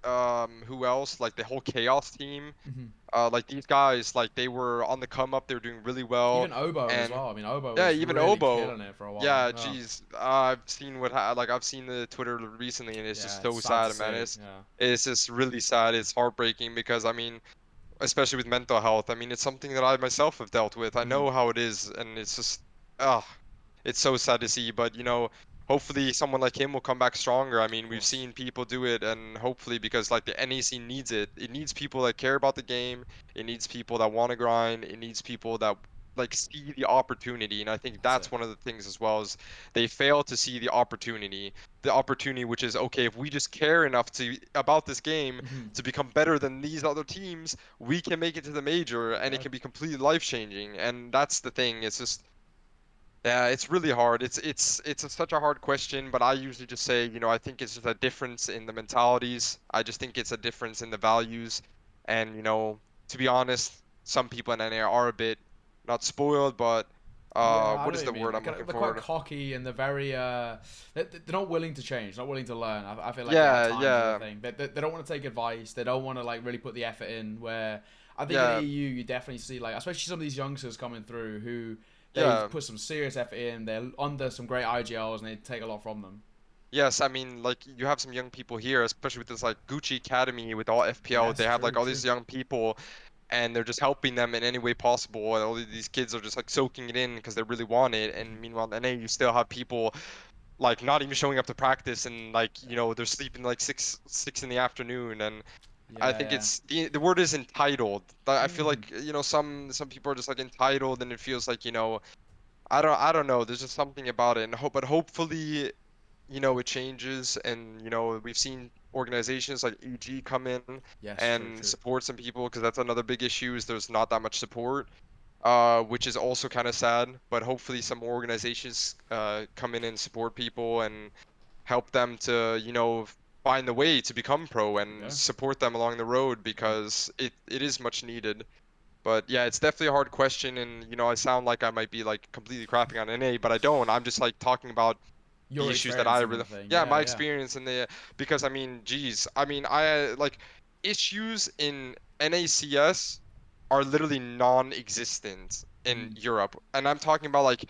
Mm. who else? Like the whole Chaos team. Hmm. Like these guys, like they were on the come up. They were doing really well. Even Obo as And well. I mean, Obo yeah, was even really Obo. killing it for a while. Yeah, Yeah. geez, like I've seen the Twitter recently, and it's just Yeah, it's so sad to sad, man. see. Yeah. It's just really sad. It's heartbreaking because I mean, especially with mental health. I mean, it's something that I myself have dealt with. I Hmm. know how it is, and it's just, ah, it's so sad to see. But hopefully someone like him will come back stronger. I Of mean, we've course. seen people do it, and hopefully because like the NEC needs it. It needs people that care about the game. It needs people that want to grind. It needs people that like see the opportunity. And I think That's that's it. one of the things as well is they fail to see the opportunity which is okay if we just care enough to about this game Hmm. to become better than these other teams, we can make it to the major There you and it go. can be completely life changing. And that's the thing. It's just yeah, it's really hard. Such a hard question, but I usually just say, I think it's just a difference in the mentalities. I just think it's a difference in the values. And, to be honest, some people in NA are a bit not spoiled, but Yeah, I What know is what you the mean. word I'm looking They're quite for? cocky and they're very they're not willing to change, not willing to learn. I feel like at Yeah, times is the yeah, thing. They don't want to take advice. They don't want to like really put the effort in. Where I think in yeah, EU you definitely see like especially some of these youngsters coming through who they've yeah. put some serious effort in. They're under some great IGLs and they take a lot from them. Yes, I mean, like you have some young people here, especially with this like Gucci Academy with all FPL. They Yes, have like true, all true. these young people, and they're just helping them in any way possible. And all of these kids are just like soaking it in because they really want it. And meanwhile, in NA, you still have people like not even showing up to practice, and like they're sleeping like six in the afternoon. And I Yeah, think yeah. it's the word is entitled. I feel Mm. like some people are just like entitled, and it feels like I don't know. There's just something about it, and but hopefully it changes, and we've seen organizations like EG come in Yes, true, and true. support some people, because that's another big issue is there's not that much support, which is also kind of sad. But hopefully some more organizations come in and support people and help them to find the way to become pro and Yeah. support them along the road, Yeah. because it is much needed. But yeah, it's definitely a hard question, and I sound like I might be like completely crapping on NA, but I don't. I'm just like talking about the Your issues that I experience and really, everything. yeah, Yeah, my yeah. experience in the, because I mean, geez, I mean, I like issues in NACS are literally non-existent in Mm. Europe, and I'm talking about like,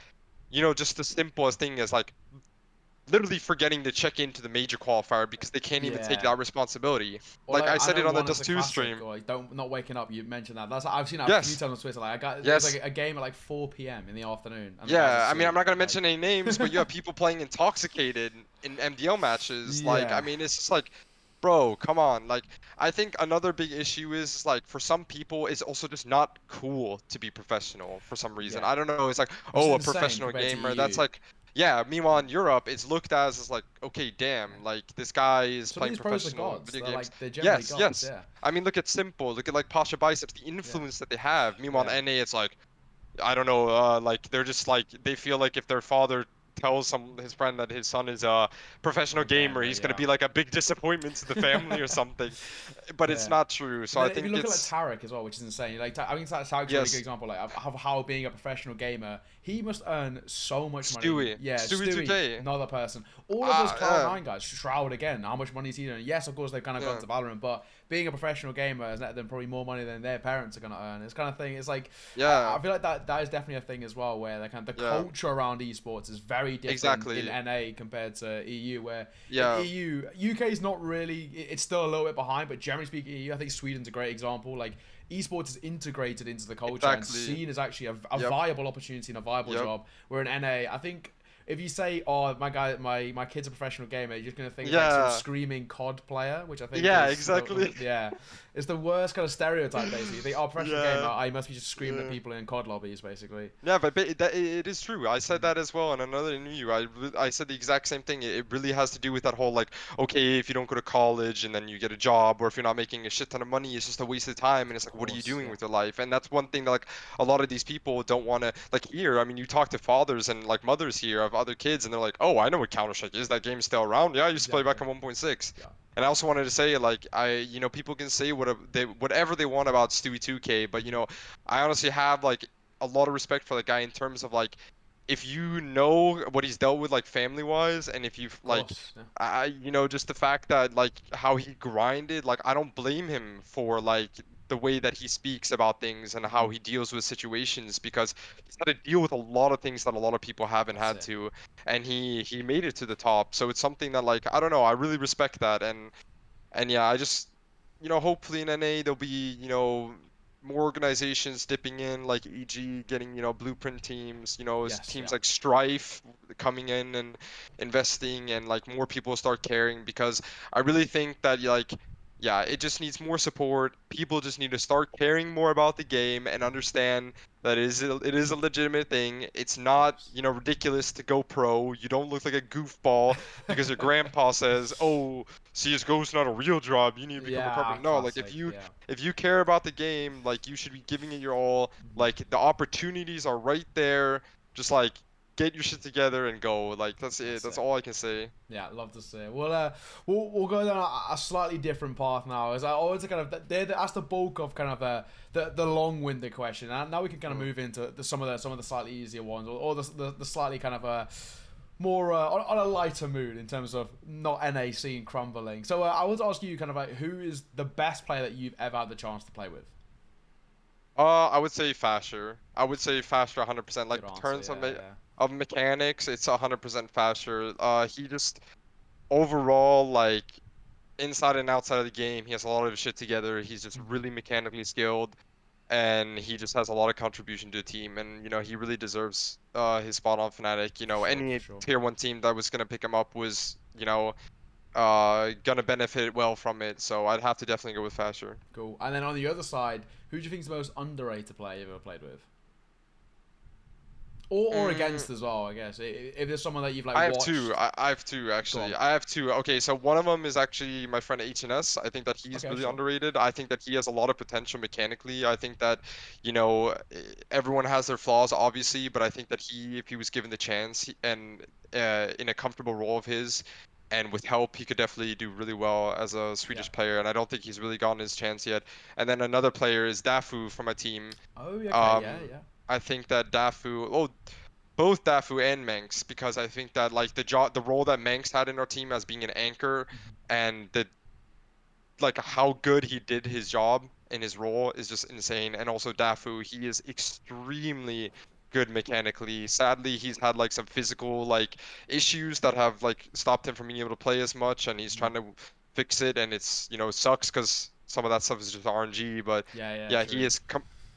just the simplest thing is like literally forgetting to check into the major qualifier because they can't even take Yeah. that responsibility. Or Like like I I said know it on the one is Dust a 2 classic, stream. or like don't not waking up. You mentioned that. That's I've seen that a few Yes, times on Twitter. Like there was yes. like a game at like 4 p.m. in the afternoon, and the guys Yeah, I mean, I'm asleep. not gonna Like, mention any names, but you have people playing intoxicated in MDL matches. Like, I yeah, mean, it's just like, bro, come on. Like, I think another big issue is like for some people, it's also just not cool to be professional for some reason. yeah, I don't know. It's like, which is oh, a insane professional compared to gamer. That's EU. like, yeah. Meanwhile, in Europe, it's looked as like, okay, Yeah. damn, like this guy is Some of playing these pros are professional gods. video They're games. like they're generally Yes, gods. yes. Yeah, I mean, look at Simple. Look at like Pasha Biceps, the yeah, influence that they have. Meanwhile, yeah, in NA, it's like, I don't know, like they're just like they feel like if their father tells his friend that his son is a professional or gamer, gamer. he's gonna Yeah. be like a big disappointment to the family or something. But it's Yeah. not true. But So I then if you think look at like it's Tarek as well, which is insane. Like I think Tarek's a really good yes, example. Like of how being a professional gamer, he must earn so much money. Stewie, Yeah, Stewie Stewie, 2K. another person. All of those Yeah, Cloud9 guys, Shroud again. How much money is he doing? Yes, of course they've kind of gone yeah, to Valorant, but being a professional gamer has netted them probably more money than their parents are gonna earn. It's kind of thing. It's like yeah, I feel like that is definitely a thing as well, where the yeah, culture around esports is very different in exactly. NA compared to EU, where in Yeah, EU, UK is not really. It's still a little bit behind, but generally speaking, EU, I think Sweden's a great example. Like esports is integrated into the culture and exactly. seen as actually a Yep, viable opportunity and a viable yep. job. Where in NA, I think if you say, "Oh, my kid's a professional gamer," you're just gonna think it's like some Yeah, screaming COD player, which I think yeah, is exactly. yeah, it's the worst kind of stereotype. Basically, you think, "Oh, professional gamer, Yeah. I must be just screaming at Yeah. people in COD lobbies," basically. Yeah, but it is true. I said that as well in another interview. I said the exact same thing. It really has to do with that whole like, okay, if you don't go to college and then you get a job, or if you're not making a shit ton of money, it's just a waste of time. And it's Of like, what are you course, doing yeah, with your life? And that's one thing that like a lot of these people don't want to like hear. I mean, you talk to fathers and like mothers here of other kids, and they're like, oh, I know what Counter-Strike is. That game's still around. Yeah, I used to play exactly, back in 1.6. yeah, And I also wanted to say, like, people can say whatever they want about Stewie 2K, but I honestly have like a lot of respect for the guy in terms of like, if you know what he's dealt with like family wise, and if you've of like, course, yeah, just the fact that like how he grinded, like I don't blame him for like the way that he speaks about things and how hmm he deals with situations, because he's had to deal with a lot of things that a lot of people haven't that's had it. to, and he made it to the top. So it's something that like I don't know, I really respect that. And yeah, I just, hopefully in NA there'll be, more organizations dipping in, like EG getting, blueprint teams, Yes, teams yeah, like Strife coming in and investing, and like more people start caring, because I really think that like, yeah, it just needs more support. People just need to start caring more about the game and understand that it is a legitimate thing. It's of not, course. ridiculous to go pro. You don't look like a goofball because your grandpa says, "Oh, CS:GO is not a real job. You need to become a Yeah, carpenter." No, like if classic. you Yeah. if you care about the game, like you should be giving it your all. Mhm. Like the opportunities are right there. Just like get your shit together and go. Like that's it. That's all I can say. Yeah, love to see it. We'll go down a slightly different path now. As I always kind of that's the bulk of kind of the long-winded question. And now we can kind of move into some of the slightly easier ones, or the slightly kind of more on a lighter mood in terms of not NAC and crumbling. So I want to ask you kind of like, who is the best player that you've ever had the chance to play with? I would say faster. I would say faster 100%. Like Good in answer, terms of yeah, yeah. of mechanics, it's 100% faster. He just overall like inside and outside of the game, he has a lot of his shit together. He's just really mechanically skilled, and he just has a lot of contribution to the team. And you know, he really deserves his spot on Fnatic. You know, Sure, any sure. tier 1 team that was gonna pick him up was, you know, gonna benefit well from it. So I'd have to definitely go with faster. Cool. And then on the other side, who do you think is the most underrated player you've ever played with? Or against as well, I guess. If there's someone that you've like I have watched. two. I have two actually. Go on. I have two. Okay, so one of them is actually my friend HNS. I think that he's Okay, really sure. underrated. I think that he has a lot of potential mechanically. I think that, you know, everyone has their flaws obviously, but I think that if he was given the chance and in a comfortable role of his, and with help, he could definitely do really well as a Swedish player. And I don't think he's really gotten his chance yet. And then another player is Dafu from my team. Oh, yeah, okay, yeah, yeah. I think that both Dafu and Manx, because I think that like the role that Manx had in our team as being an anchor, and like how good he did his job in his role is just insane. And also Dafu, he is extremely good mechanically. Sadly, he's had like some physical like issues that have like stopped him from being able to play as much, and he's trying to fix it, and it's, you know, sucks because some of that stuff is just RNG. But Yeah, he is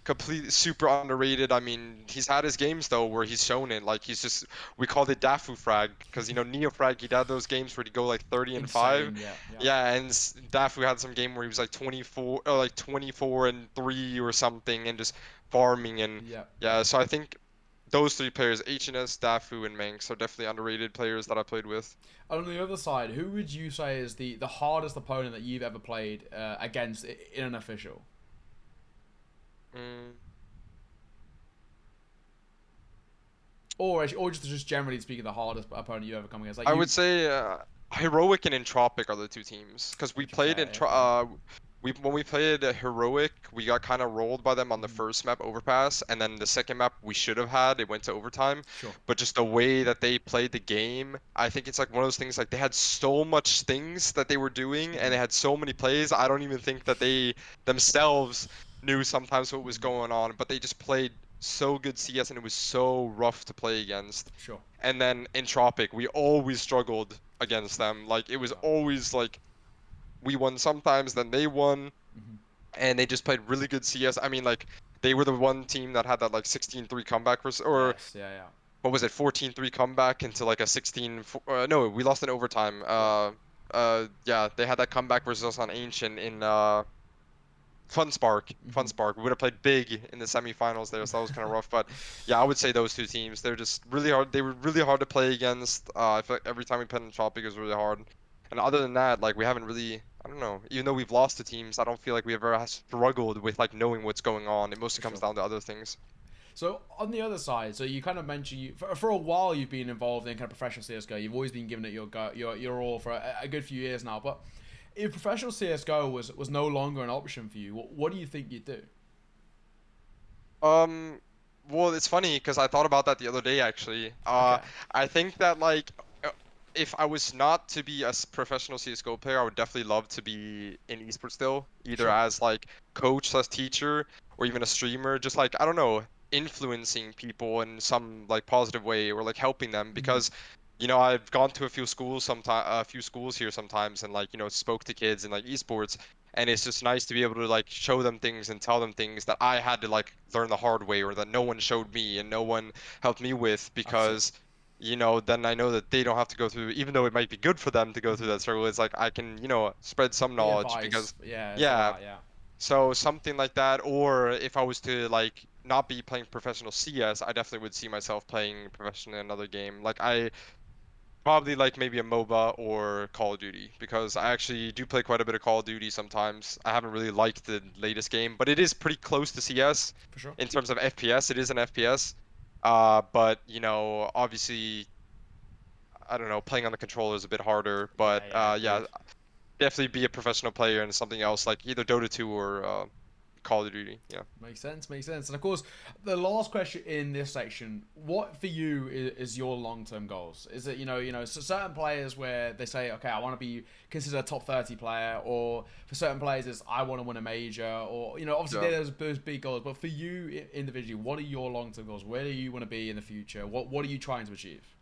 completely super underrated. I mean, he's had his games though where he's shown it. Like he's just, we called it Dafu frag because, you know, Ne0 frag, he'd had those games where he'd go like 30 and 5. Insane, yeah. Yeah, and Dafu had some game where he was like 24 or like 24 and 3 or something, and just farming. And yeah, so I think those three players, HNS, Dafu, and Manx, are definitely underrated players that I played with. On the other side, who would you say is the hardest opponent that you've ever played against in an official? Or just generally speaking, the hardest opponent you've ever come against. Like I would say Heroic and Entropic are the two teams, because we played when we played Heroic, we got kind of rolled by them on the first map, Overpass, and then the second map we should have had, it went to overtime. Sure. But just the way that they played the game, I think it's like one of those things, like they had so much things that they were doing, and they had so many plays, I don't even think that they themselves knew sometimes what was going on, but they just played so good CS, and it was so rough to play against. Sure. And then Entropic, we always struggled against them. Like it was always like we won sometimes, then they won, and they just played really good CS. I mean, like they were the one team that had that like 16-3 comeback Yes, yeah. What was it, 14-3 comeback into like a 16. No, we lost in overtime. Yeah, they had that comeback versus us on Ancient in FunSpark. We would have played big in the semifinals there, so that was kind of rough. But yeah, I would say those two teams, they're just really hard. They were really hard to play against. I feel like every time we played in Tropic, it was really hard. And other than that, like we haven't really, I don't know, even though we've lost to teams, I don't feel like we ever struggled with like knowing what's going on. It mostly comes down to other things. So on the other side, so you kind of mentioned for a while you've been involved in kind of professional CS:GO. You've always been giving it your all for a good few years now. But if professional CS:GO was no longer an option for you, what do you think you'd do? Well, it's funny because I thought about that the other day actually. I think that like if I was not to be a professional CS:GO player, I would definitely love to be in esports still, either as like coach / teacher or even a streamer, just like, I don't know, influencing people in some like positive way, or like helping them, because you know, I've gone to a few schools here sometimes, and like, you know, spoke to kids in like esports, and it's just nice to be able to like show them things and tell them things that I had to like learn the hard way, or that no one showed me and no one helped me with, because you know, then I know that they don't have to go through, even though it might be good for them to go through that struggle. It's like I can, you know, spread some knowledge, because yeah. So something like that, or if I was to like not be playing professional CS, I definitely would see myself playing professionally in another game. Like I probably like maybe a MOBA or Call of Duty, because I actually do play quite a bit of Call of Duty sometimes. I haven't really liked the latest game, but it is pretty close to CS For sure. in terms of FPS. It is an FPS. But you know, obviously, I don't know, playing on the controller is a bit harder. Yeah, But yeah, yeah, agreed. definitely be a professional player in something else like either Dota 2 or Call of Duty. Yeah. Makes sense, makes sense. And of course, the last question in this section: what for you is your long-term goals? Is it so certain players where they say, okay, I want to be considered a top 30 player, or for certain players, it's I want to win a major, or obviously Yeah. there's those big goals. But for you individually, what are your long-term goals? Where do you want to be in the future? What are you trying to achieve?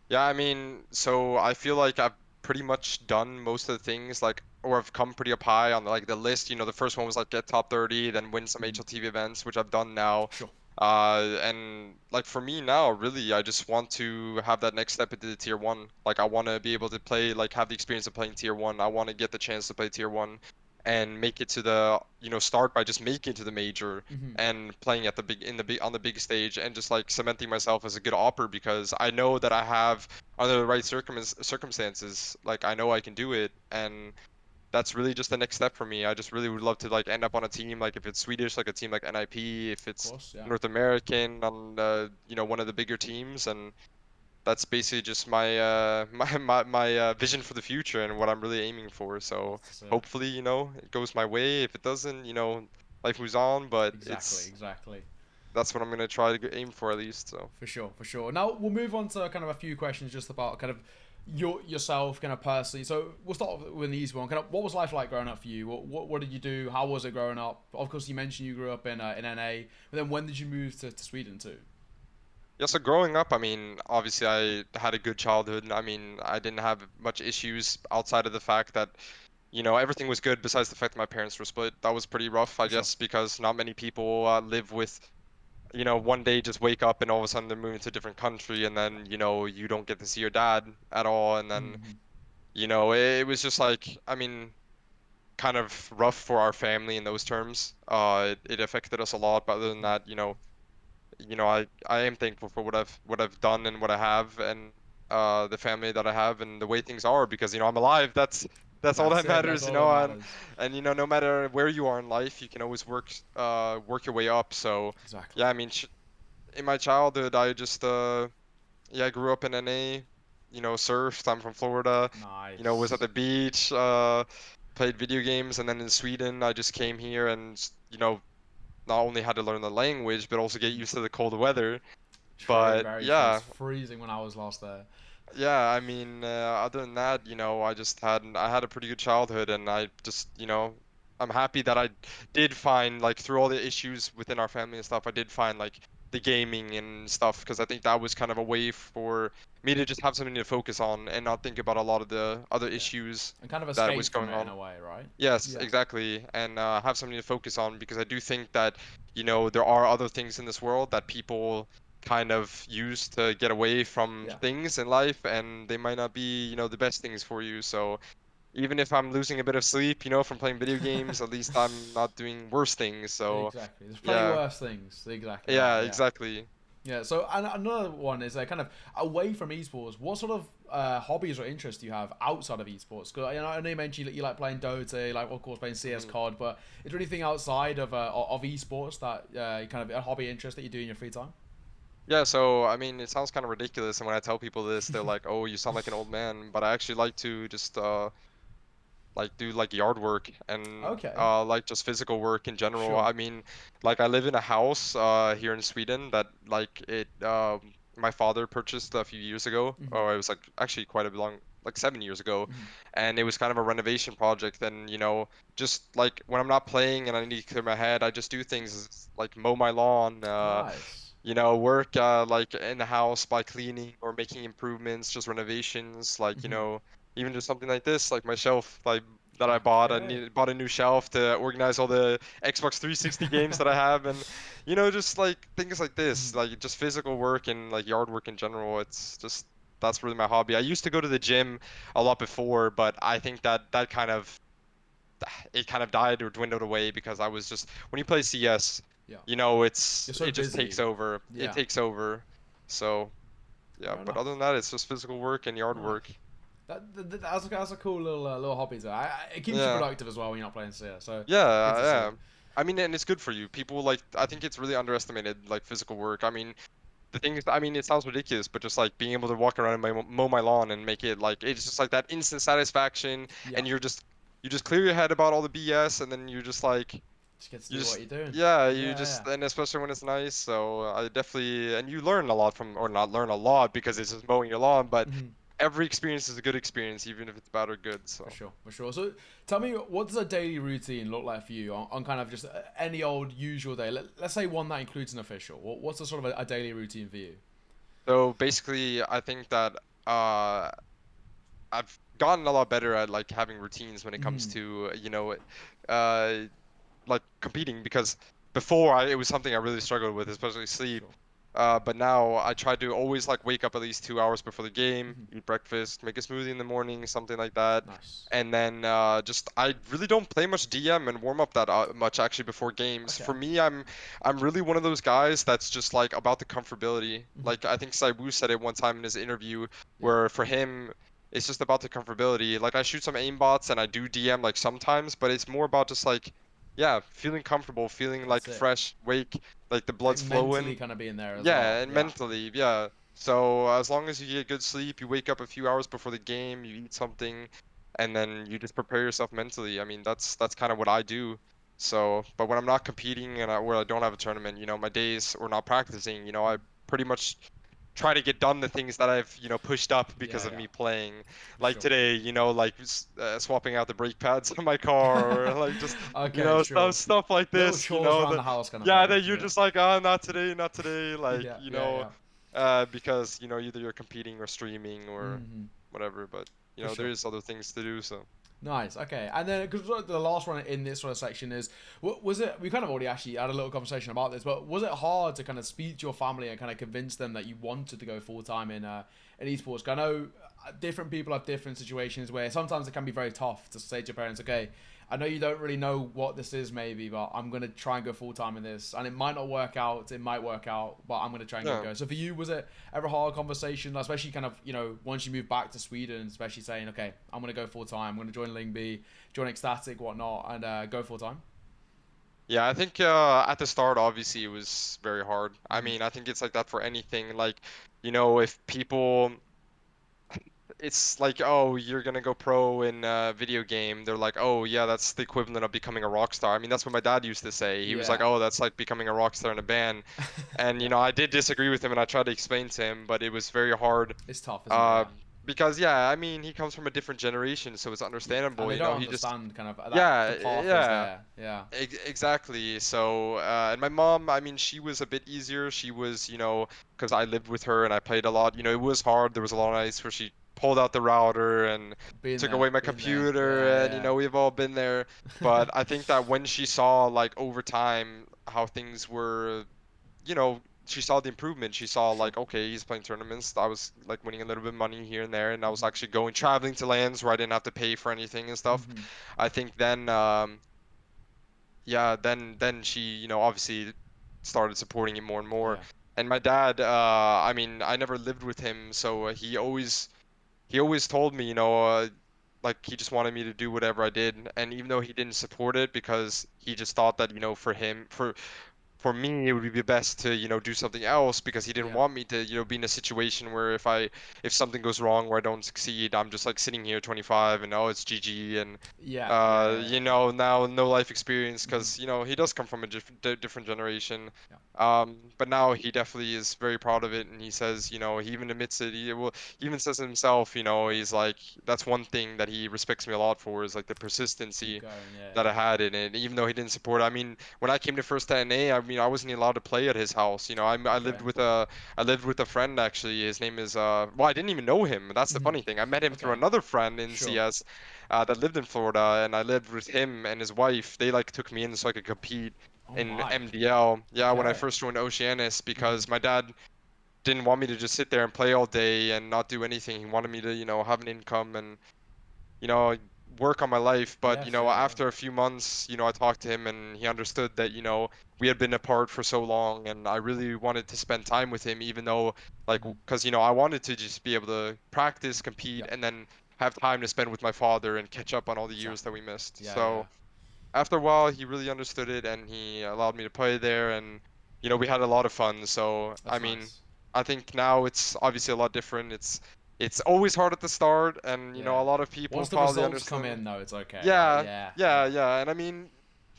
Yeah, I mean, so I feel like I've pretty much done most of the things like or I've come pretty up high on like the list. You know, the first one was like get top 30, then win some Mhm. HLTV events, which I've done now. Sure. And like for me now, really, I just want to have that next step into the tier one. Like I want to be able to play, like have the experience of playing tier one. I want to get the chance to play tier one and make it to the, start by just making it to the major Hmm. and playing at the big in the big on the big stage and just like cementing myself as a good opper because I know that I have under the right circumstances, like I know I can do it and that's really just the next step for me. I just really would love to like end up on a team like if it's Swedish, like a team like NIP, if Of it's course, yeah. North American on one of the bigger teams, and that's basically just my vision for the future and what I'm really aiming for. So That's it. hopefully, it goes my way. If it doesn't, life moves on, but Exactly, exactly. that's what I'm gonna try to aim for at least. So For sure, for sure. Now we'll move on to kind of a few questions just about kind of yourself, kind of personally. So we'll start with an easy one. Kind of, what was life like growing up for you? What did you do? How was it growing up? Of course, you mentioned you grew up in NA, but then when did you move to Sweden too? yeah, so growing up, I mean, obviously I had a good childhood. I mean, I didn't have much issues outside of the fact that everything was good besides the fact that my parents were split. That was pretty rough, I For sure. guess, because not many people live with, one day just wake up and all of a sudden they're moving to a different country and then, you don't get to see your dad at all. And then, Mm-hmm. it was just like, I mean, kind of rough for our family in those terms. It affected us a lot, but other than that, I am thankful for what I've done and what I have and the family that I have and the way things are because I'm alive. That's all That's that it. That's matters, all that and matters. no matter where you are in life, you can always work your way up. So Exactly. yeah, I mean, in my childhood, I just yeah, I grew up in NA, surfed. I'm from Florida, was at Nice. the beach, played video games, and then in Sweden, I just came here and not only had to learn the language, but also get Mhm. used to the cold weather. True, But very true. It's yeah, freezing when I was last there. yeah, I mean, other than that, I had a pretty good childhood, and I just, I'm happy that I did find like through all the issues within our family and stuff, I did find like the gaming and stuff because I think that was kind of a way for me to just have something to focus on and not think about a lot of the other Yeah. issues And kind of that was escape from going it in on. a way, right? Yes, Yeah. exactly, and have something to focus on because I do think that, there are other things in this world that people kind of use to get away from Yeah. things in life, and they might not be, the best things for you. So even if I'm losing a bit of sleep, from playing video games, at least I'm not doing worse things. So Exactly. There's plenty yeah, worse things. Exactly that. yeah, Yeah. exactly. Yeah. So and another one is kind of away from esports. What sort of hobbies or interests do you have outside of esports? Because I know you mentioned you like playing Dota, you like of course playing CS Mhm. COD, but is there anything outside of esports that kind of a hobby interest that you do in your free time? Yeah, so I mean, it sounds kind of ridiculous, and when I tell people this, they're like, "Oh, you sound like an old man." But I actually like to just like do like yard work and Okay. like just physical work in general. Sure. I mean, like I live in a house here in Sweden that like it my father purchased a few years ago, Hmm. or it was like actually quite a long, like 7 years ago, Hmm. and it was kind of a renovation project. And just like when I'm not playing and I need to clear my head, I just do things like mow my lawn, Nice. work like in the house by cleaning or making improvements, just renovations, like Hmm. even just something like this, like my shelf, like that I bought. I Okay. bought a new shelf to organize all the Xbox 360 games that I have, and just like things like this, Mhm. like just physical work and like yard work in general. It's just that's really my hobby. I used to go to the gym a lot before, but I think that kind of it kind of died or dwindled away because I was just when you play CS, Yeah. it's You're so it just takes busy. over. It Yeah. takes over. So yeah, Fair but enough. other than that, it's just physical work and yard Nice. work. That's a cool little hobby. So it keeps you Yeah. productive as well when you're not playing CS. So good Yeah, to see. yeah. I mean, and it's good for you. People like, I think it's really underestimated, like physical work. I mean, the thing is, I mean, it sounds ridiculous, but just like being able to walk around and mow my lawn and make it like it's just like that instant satisfaction, Yeah. and you just clear your head about all the BS, and then you just like Just get to you do just what you're doing. yeah, you Yeah, just yeah. and especially when it's nice. So I definitely and you learn a lot from or not learn a lot because it's just mowing your lawn, but Mhm. every experience is a good experience, even if it's bad or good. For So. sure, for sure. So, tell me, what does a daily routine look like for you on kind of just any old usual day? Let's say one that includes an official. What's the sort of a daily routine for you? So basically, I think that uh, I've gotten a lot better at like having routines when it comes Mm, to uh, like competing because before it was something I really struggled with, especially sleep. sure. But now I try to always like wake up at least 2 hours before the game, Hmm. eat breakfast, make a smoothie in the morning, something like that. Nice. And then just I really don't play much DM and warm up that much actually before games. Okay. For me, I'm really one of those guys that's just like about the comfortability. Hmm. Like I think Saibu said it one time in his interview, Yeah. where for him it's just about the comfortability. Like I shoot some aimbots and I do DM like sometimes, but it's more about just like yeah, feeling comfortable, feeling like That's it. fresh, wake, like the Like blood's mentally flowing. kind of being there as well. Yeah, and Yeah. mentally, yeah. So as long as you get good sleep, you wake up a few hours before the game, you eat something, and then you just prepare yourself mentally. I mean, that's kind of what I do. So, but when I'm not competing and where I don't have a tournament, my days or not practicing, I pretty much try to get done the things that I've, pushed up because Yeah, of yeah. me playing. For Like sure. today, like swapping out the brake pads on my car or like just, Okay, sure. stuff like Little this, chores around that the house kind of yeah, thing. that you're Yeah. just like, ah, not today, not today, like, Yeah, yeah, yeah. because, either you're competing or streaming or Hmm. whatever, but For there sure. is other things to do, so. Nice. Okay. And then, because the last one in this sort of section is, was it? We kind of already actually had a little conversation about this, but was it hard to kind of speak to your family and kind of convince them that you wanted to go full time in esports? 'Cause I know different people have different situations where sometimes it can be very tough to say to your parents, okay, I know you don't really know what this is maybe, but I'm gonna try and go full time in this, and it might not work out. It might work out, but I'm gonna try and give it a Yeah. go. So for you, was it ever a hard conversation, especially kind of once you move back to Sweden, especially saying, okay, I'm gonna go full time. I'm gonna join Lyngby, join Ecstatic, whatnot, and go full time. Yeah, I think at the start, obviously, it was very hard. I Hmm. mean, I think it's like that for anything. Like, if people, it's like, oh, you're gonna go pro in a video game. They're like, oh, yeah, that's the equivalent of becoming a rock star. I mean, that's what my dad used to say. He was like, Yeah. oh, that's like becoming a rock star in a band. And, Yeah. I did disagree with him and I tried to explain to him, but it was very hard. It's tough, isn't it? Uh, Yeah. because, yeah, I mean, he comes from a different generation, so it's Yeah. And understandable. they don't He just, understand kind of that yeah, the path is yeah. there. Yeah. Exactly. So, and my mom, I mean, she was a bit easier. She was, because I lived with her and I played a lot. It was hard. There was a lot of nights where she pulled out the router and Being took there. away my Being there. computer, Yeah. and we've all been there. But Yeah. I think that when she saw, like, over time how things were, she saw the improvement. She saw, Sure. like, okay, he's playing tournaments. I was like winning a little bit of money here and there, and I was Hmm. actually traveling to lands where I didn't have to pay for anything and stuff. Hmm. I think then. Yeah, then she, obviously started supporting it more and more. Yeah. And my dad, I mean, I never lived with him, so he always told me, like he just wanted me to do whatever I did. And even though he didn't support it because he just thought that, for me it would be best to do something else because he didn't Yeah. want me to be in a situation where if something goes wrong where I don't succeed, I'm just like sitting here 25 and oh, it's GG, and Yeah. Yeah. Yeah. Yeah. now no life experience Hmm. because he does come from a different generation. Yeah. But now he definitely is very proud of it, and he says, he even admits it. He even says himself, he's like, that's one thing that he respects me a lot for is like the Keep persistency going. Yeah. that I Yeah. had in it, even though he didn't support it. I mean, when I came to first NA, I mean, I wasn't even allowed to play at his house. Okay. I lived with a friend actually. His name is well, I didn't even know him. That's the Hmm. funny thing. I met him through Okay. another friend in Sure. CS, that lived in Florida, and I lived with him and his wife. They like took me in so I could compete Oh in my. MDL. Yeah, when I Okay. first joined Oceanus, Hmm. because my dad didn't want me to just sit there and play all day and not do anything. He wanted me to, have an income and you know, work on my life. But, Yeah. Sure. Yeah. after a few months, I talked to him and he understood that, we had been apart for so long and I really wanted to spend time with him, even though, like, Hmm. because, I wanted to just be able to practice, compete, Yeah. and then have time to spend with my father and catch up on all the years that Exactly. we missed. Yeah. Yeah. So after a while, he really understood it and he allowed me to play there. And, we had a lot of fun. So, I That's mean, nice. I think now it's obviously a lot different. It's always hard at the start, and you know, Yeah. a lot of people Once the probably results come understand. in, though, it's okay. Like, Yeah, yeah, yeah, yeah. yeah. And I mean,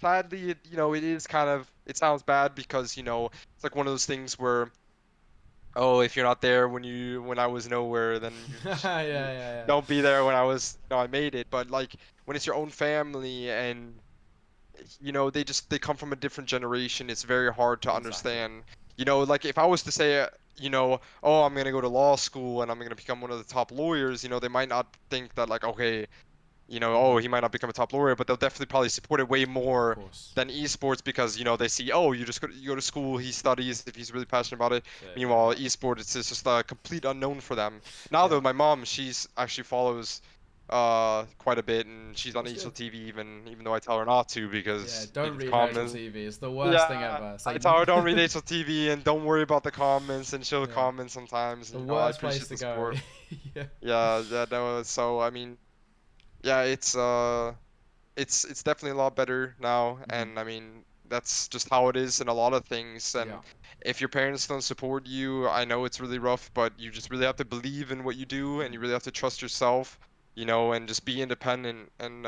sadly, you know, it is kind of, it sounds bad because, you know, it's like one of those things where, oh, if you're not there when I was nowhere, then Yeah, you yeah, yeah. don't be there when I was, you know, I made it. But like when it's your own family and you know, they come from a different generation, it's very hard to Exactly. understand. You know, like if I was to say, you know, oh, I'm gonna go to law school and I'm gonna become one of the top lawyers, you know, they might not think that like, okay, you know, oh, Hmm. he might not become a top lawyer, but they'll definitely probably support it way Of more course. than esports because, you know, they see, oh, you go to school, he studies if he's really passionate about it. Shit, Meanwhile, yeah. esports it's just a complete unknown for them. Now Yeah. though, my mom, she's actually follows quite a bit and she's on That's good. HLTV even though I tell her not to Yeah, because don't these read comments. HLTV. It's the worst thing Yeah, ever. It's I like, tell her don't read HLTV and don't worry about the comments and she'll yeah, comment sometimes the and you know I worst place appreciate to the go. support. Yeah. Yeah, yeah, no, so I mean, yeah, it's definitely a lot better now, Hmm. and I mean that's just how it is in a lot of things. Yeah. And if your parents don't support you, I know it's really rough, but you just really have to believe in what you do, and Hmm. you really have to trust yourself, you know, and just be independent, and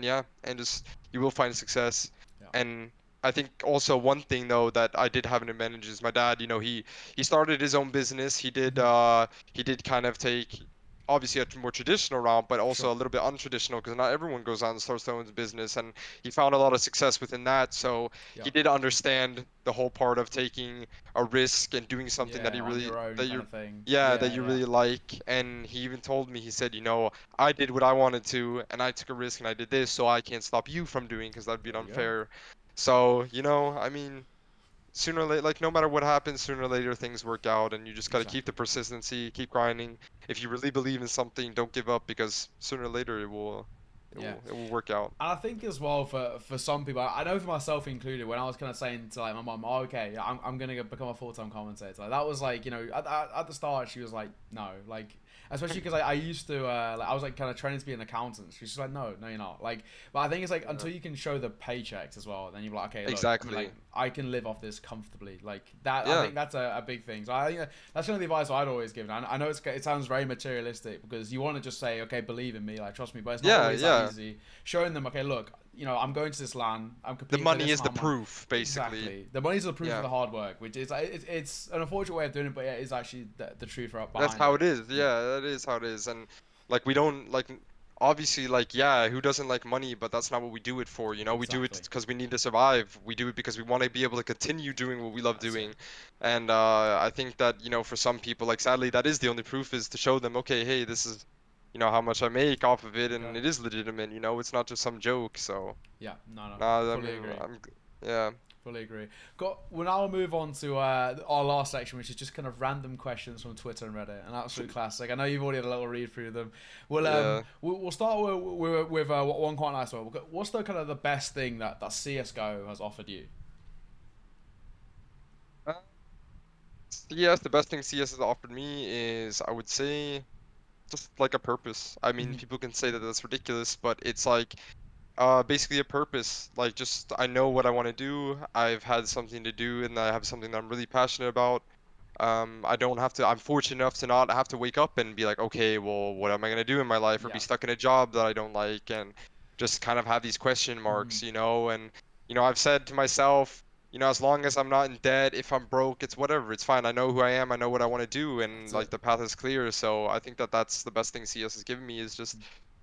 yeah, and just you will find success. Yeah. And I think also one thing though that I did have an advantage is my dad, you know, he started his own business. Hmm. He did kind of take obviously a more traditional route, but Sure. also a little bit untraditional because not everyone goes out and starts their own business, and he found a lot of success within that. So Yeah. he did understand the whole part of taking a risk and doing something that Yeah, he on really your own that kind you of thing. yeah that Yeah, you yeah. really like. And he even told me, he said, you know, I did what I wanted to, and I took a risk and I did this, so I can't stop you from doing because that'd be There you go. unfair. So you know, I mean, sooner or later, like no matter what happens, sooner or later things work out, and you just gotta keep the Exactly. persistency, keep grinding. If you really believe in something, don't give up because sooner or later Yeah. it will work out. And I think as well for some people, I know for myself included, when I was kind of saying to like my mom, oh, okay, I'm gonna become a full-time commentator. Like, that was like, you know, at the start she was like, no, like, especially because I used to like, I was like kind of training to be an accountant. She's just like, no, no, you're not. Like, but I think it's like Yeah. until you can show the paychecks as well, then you're like, okay, look, I mean, like, Exactly. I can live off this comfortably. Like that, I Yeah. think that's a big thing. So I think that's kind of the advice I'd always given. I know it sounds very materialistic because you want to just say, okay, believe in me, like trust me, but it's not Yeah. always that Yeah. easy. Showing them, okay, look, you know, I'm going to this LAN, I'm The competing for money this is the amount of money. proof, basically. Exactly, the money's the proof of Yeah. the hard work, which is it's an unfortunate way of doing it, but it is actually the truth That's behind how it. it is. Yeah, Yeah, that is how it is. And like we don't like obviously like yeah, who doesn't like money, but that's not what we do it for, you know? We do it exactly. because we need to survive. We do it because we want to be able to continue doing what we love That's it. doing. And I think that, you know, for some people like sadly that is the only proof is to show them, okay, hey, this is you know how much I make off of it There you and go. it is legitimate, you know? It's not just some joke. So, Yeah, no, no, nah, I fully mean, agree. yeah. Fully agree. We'll now move on to our last section, which is just kind of random questions from Twitter and Reddit. An absolute classic. I know you've already had a little read through them. Yeah. We'll start with one quite nice one. What's the kind of the best thing that CS:GO has offered you? Uh, CS, the best thing CS has offered me is I would say just like a purpose. I mean, Hmm. people can say that that's ridiculous, but it's like basically a purpose. Like just I know what I want to do. I've had something to do and I have something that I'm really passionate about. I don't have to, I'm fortunate enough to not have to wake up and be like, okay, well, what am I gonna do in my life or be Yeah. stuck in a job that I don't like and just kind of have these question Hmm. marks, you know. And you know, I've said to myself, you know, as long as I'm not in debt, if I'm broke, it's whatever, it's fine. I know who I am, I know what I want to do, and That's like it. the path is clear. So I think that that's the best thing CS has given me is just,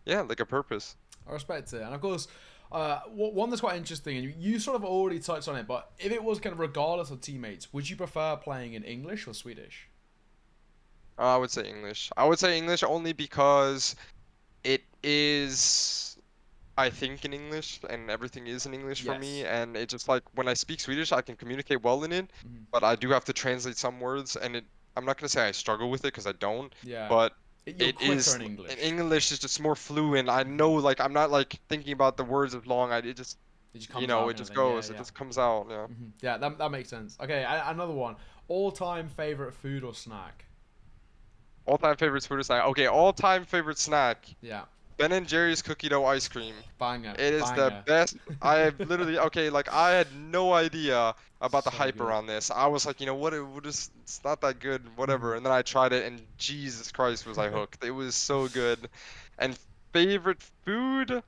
yeah, like a purpose. I respect it, and of course, one that's quite interesting, and you sort of already touched on it. But if it was kind of regardless of teammates, would you prefer playing in English or Swedish? I would say English. I would say English only because it is, I think, in English and everything is in English for me. Yes. And it just like when I speak Swedish, I can communicate well in it, Hmm. but I do have to translate some words. And I'm not gonna say I struggle with it because I don't, Yeah. but You're it quicker is in in English. English is just more fluent. I know, like I'm not like thinking about the words as long. It just, It just you comes know, out, it kind of just thing. Yeah, goes. It yeah. just comes out. Yeah. Yeah, that makes sense. Okay, another one. All-time favorite food or snack? All-time favorite food snack. Okay, all-time favorite snack. Yeah. Ben and Jerry's cookie dough ice cream. Banger. It is the Banger. best. I have literally okay, like I had no idea about the So hype good. around this. I was like, you know what, it's not that good, whatever. Mhm. And then I tried it, and Jesus Christ, was I hooked. It was so good. And favorite food?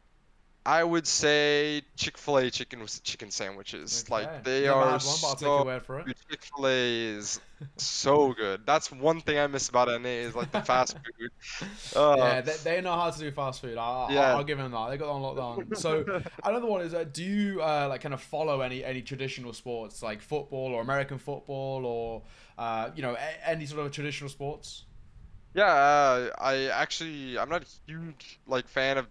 I would say Chick-fil-A chicken sandwiches. Like Okay. they Never are had one, but I'll take your so word for it. good. Chick-fil-A is so good. That's one thing I miss about NA is like the fast food. Uh, Yeah, they know how to do fast food. yeah. I'll give them that. They got that on lockdown. So another one is, do you like kind of follow any traditional sports like football or American football or any sort of traditional sports? Yeah, I'm not a huge like fan of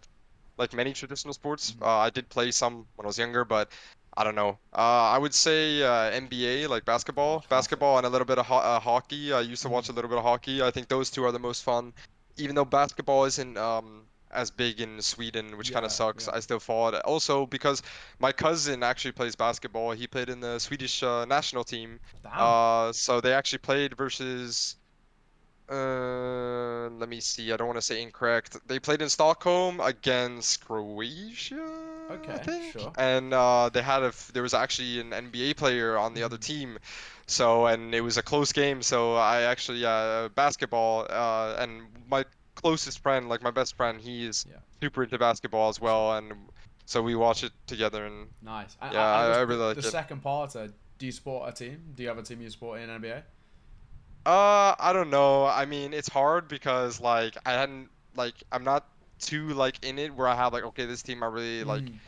like many traditional sports. Mhm. I did play some when I was younger, but I don't know. I would say NBA, like Oh, classic. basketball, and a little bit of hockey. I used to Mhm. watch a little bit of hockey. I think those two are the most fun. Even though basketball isn't as big in Sweden, which kind of Yeah, sucks, yeah. I still follow it. Also, because my cousin actually plays basketball. He played in the Swedish national team. Damn. So they actually played versus. Let me see. I don't want to say incorrect. They played in Stockholm against Croatia, I Okay, think, sure. and there was actually an NBA player on the other Mhm. team, so and it was a close game. So I actually basketball, and my closest friend, like my best friend, he is Yeah, super into basketball as sure. well, and so we watch it together, and Nice. yeah, I guess I the, really the like it. second part, do you support a team? Do you have a team you support in NBA? I don't know. I mean, it's hard because like I'm not too like in it where I have like okay, this team I really Mm.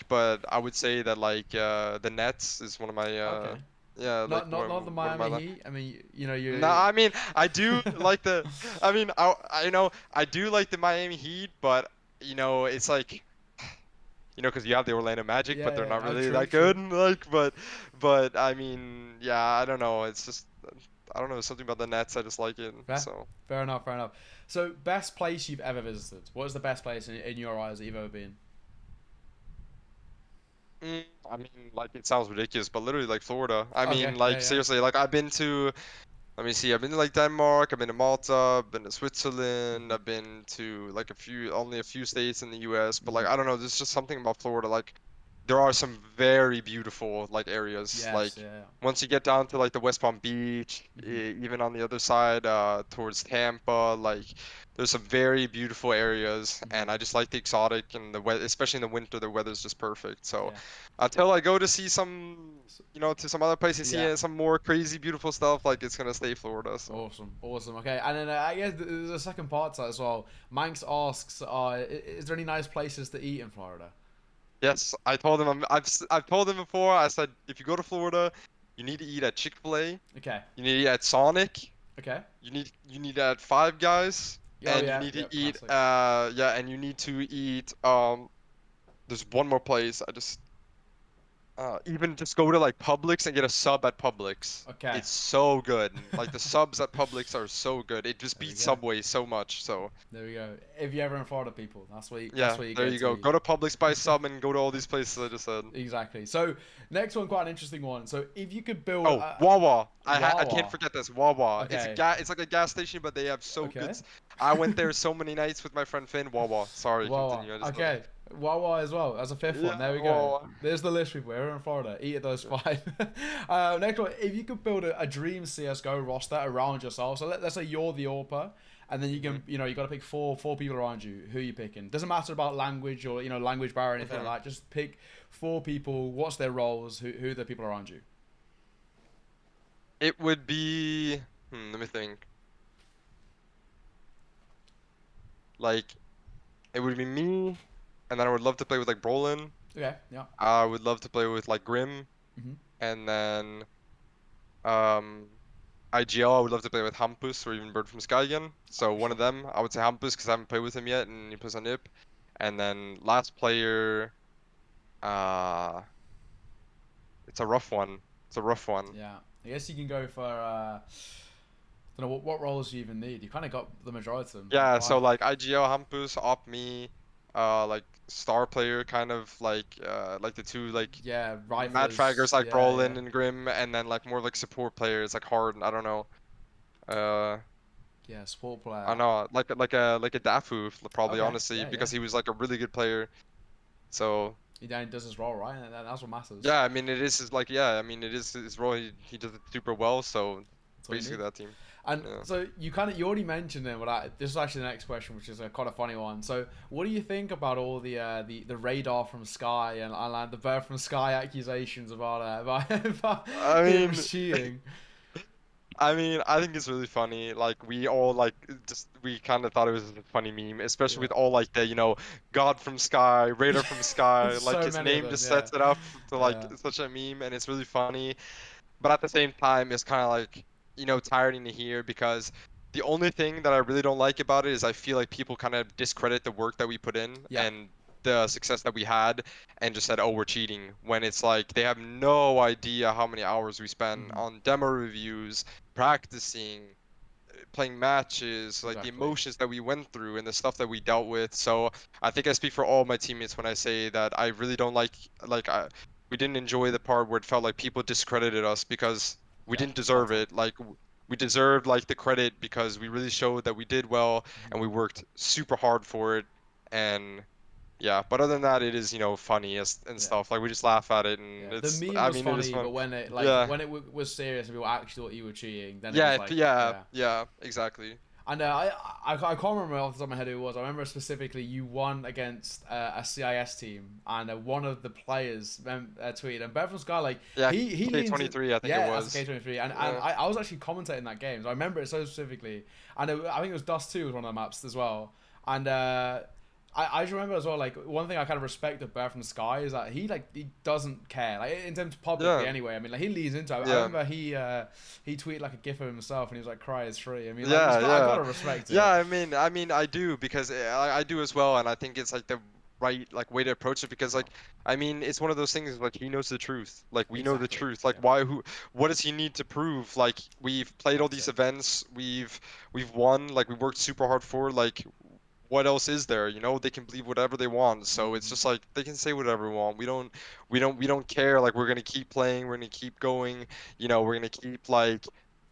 but I would say that like the Nets is one of my Okay. yeah, like Not the one of my Miami Heat. I mean, No, you. I mean, I do like the I mean, I do like the Miami Heat, but it's like because you have the Orlando Magic, but Yeah, they're yeah. not Oh, really true, that true. good. Like, but I mean, yeah, I don't know. It's just I don't know, something about the Nets. I just like it. Fair, So, fair enough, fair enough. So, best place you've ever visited? What is the best place in your eyes that you've ever been? I mean, like it sounds ridiculous, but literally like Florida. I Okay, mean, yeah, like yeah. seriously, like I've been to. Let me see. I've been to like Denmark. I've been to Malta. I've been to Switzerland. Mhm, I've been to like only a few states in the U.S. But like mhm. I don't know. There's just something about Florida. Like there are some very beautiful like areas. Like Yes, yeah, yeah. once you get down to like the West Palm Beach, Mhm, even on the other side, towards Tampa, like there's some very beautiful areas. mhm. And I just like the exotic and the weather, especially in the winter. The weather's just perfect. So Yeah. until I go to see some to some other place and see Yeah. some more crazy, beautiful stuff, like it's gonna stay Florida. So Awesome, awesome. Okay, and then I guess there's a second part to that as well. Manx asks, is there any nice places to eat in Florida? yes, I told him I've told him before. I said if you go to Florida, you need to eat at Chick-fil-A, Okay, you need to eat at Sonic, okay. you need at Five Guys, Oh and you yeah, need to yep, eat classic. and you need to eat there's one more place. I just even just go to like Publix and get a sub at Publix. Okay, It's so good. Like the subs at Publix are so good. It just there we beats go. Subway so much. So There we go. If you're ever in Florida, people, that's yeah, where you there go you to go. eat. Go to Publix, buy sub, and go to all these places I just said. Exactly. So next one, quite an interesting one. So if you could build Oh, Wawa. I can't Wawa. forget this. Wawa. Okay. It's like a gas station, but they have so good. Okay. I went there so many nights with my friend Finn. Wawa. Sorry, Wawa. continue. I just Okay. Wawa as well as a fifth one. yeah, There we go. Wawa. There's the list, people. We're in Florida. Eat at those five. Next one. If you could build a dream CS:GO roster around yourself, so let's say you're the AWPer, and then you hmm can, you got to pick four people around you. Who are you picking? Doesn't matter about language or language barrier or anything hmm like that. Just pick four people. What's their roles? Who are the people around you? It would be. Let me think. Like it would be me, and then I would love to play with like Brollan. Okay. Yeah. I would love to play with like Grim, hmm and then um, IGL. I would love to play with Hampus or even Bird from Sky again. So one Sure. of them, I would say Hampus because I haven't played with him yet, and he plays on Nip. And then last player, uh, it's a rough one. It's a rough one. Yeah. I guess you can go for. Don't know what roles you even need. You kind of got the majority of them. Yeah, so Five. like IGL, Hampus, Op me, like star player kind of like the two like Yeah, mad fraggers riflers. like Yeah, yeah. Brolin and Grim, and then like more like support players like Hard. I don't know. Uh, Yeah, support player. I know, like a Dafu probably, Okay, honestly, yeah, because yeah. he was like a really good player. So He then does his role right, and that's what matters. yeah, I mean it is his, like, yeah, I mean it is his role. He does it super well. So That's all you basically need. that team. And Yeah. so you already mentioned it, but this is actually the next question, which is a kind of funny one. So what do you think about all the radar from Sky and the bird from Sky accusations about I him mean, cheating? I think it's really funny. Like we all like just we kind of thought it was a funny meme, especially Yeah. with all like the God from Sky, Radar from Sky. Like So his many of name them, just yeah. sets it up to like Yeah. such a meme, and it's really funny. But at the same time, it's kind of like tiring to hear because the only thing that I really don't like about it is I feel like people kind of discredit the work that we put in Yeah. and the success that we had and just said, oh, we're cheating, when it's like they have no idea how many hours we spend Mhm. on demo reviews, practicing, playing matches, like the Exactly. emotions that we went through and the stuff that we dealt with. So I think I speak for all my teammates when I say that I really don't we didn't enjoy the part where it felt like people discredited us because we Yeah. didn't Bad deserve time. it. Like we deserved like the credit because we really showed that we did well Mhm. and we worked super hard for it. And yeah, but other than that, it is funny and Yeah. stuff. Like we just laugh at it, and Yeah, the it's meme I was mean it is funny, fun. but when it Yeah, was serious and people actually thought you were cheating, then it was yeah, like, yeah, yeah. yeah, exactly. And I can't remember off the top of my head who it was. I remember specifically you won against a CIS team, and one of the players tweeted, and Ben from Sky, like, Yeah, he leans in, K23, I think it yeah, that's a was. K23, and Yeah. I was actually commentating that game, so I remember it so specifically, and I think it was Dust 2 was one of the maps as well, and I just remember as well, like, one thing I kind of respect of Bear from Sky is that he doesn't care, like, in terms of publicly Yeah. anyway. I mean, like, he leans into it. I Yeah. remember he tweeted like a gif of himself, and he was like, "Cry is free." I mean, like, Yeah, I yeah. gotta respect Yeah, it. I do because I do as well, and I think it's like the right like way to approach it because Yeah, like it's one of those things like he knows the truth. Like we know the exactly. truth. Like Yeah, what does he need to prove? Like we've played all that's these it. events, we've won, like we worked super hard for, like what else is there? They can believe whatever they want. So it's Mhm. just like they can say whatever we want. We don't care. Like we're gonna keep playing. We're gonna keep going. We're gonna keep like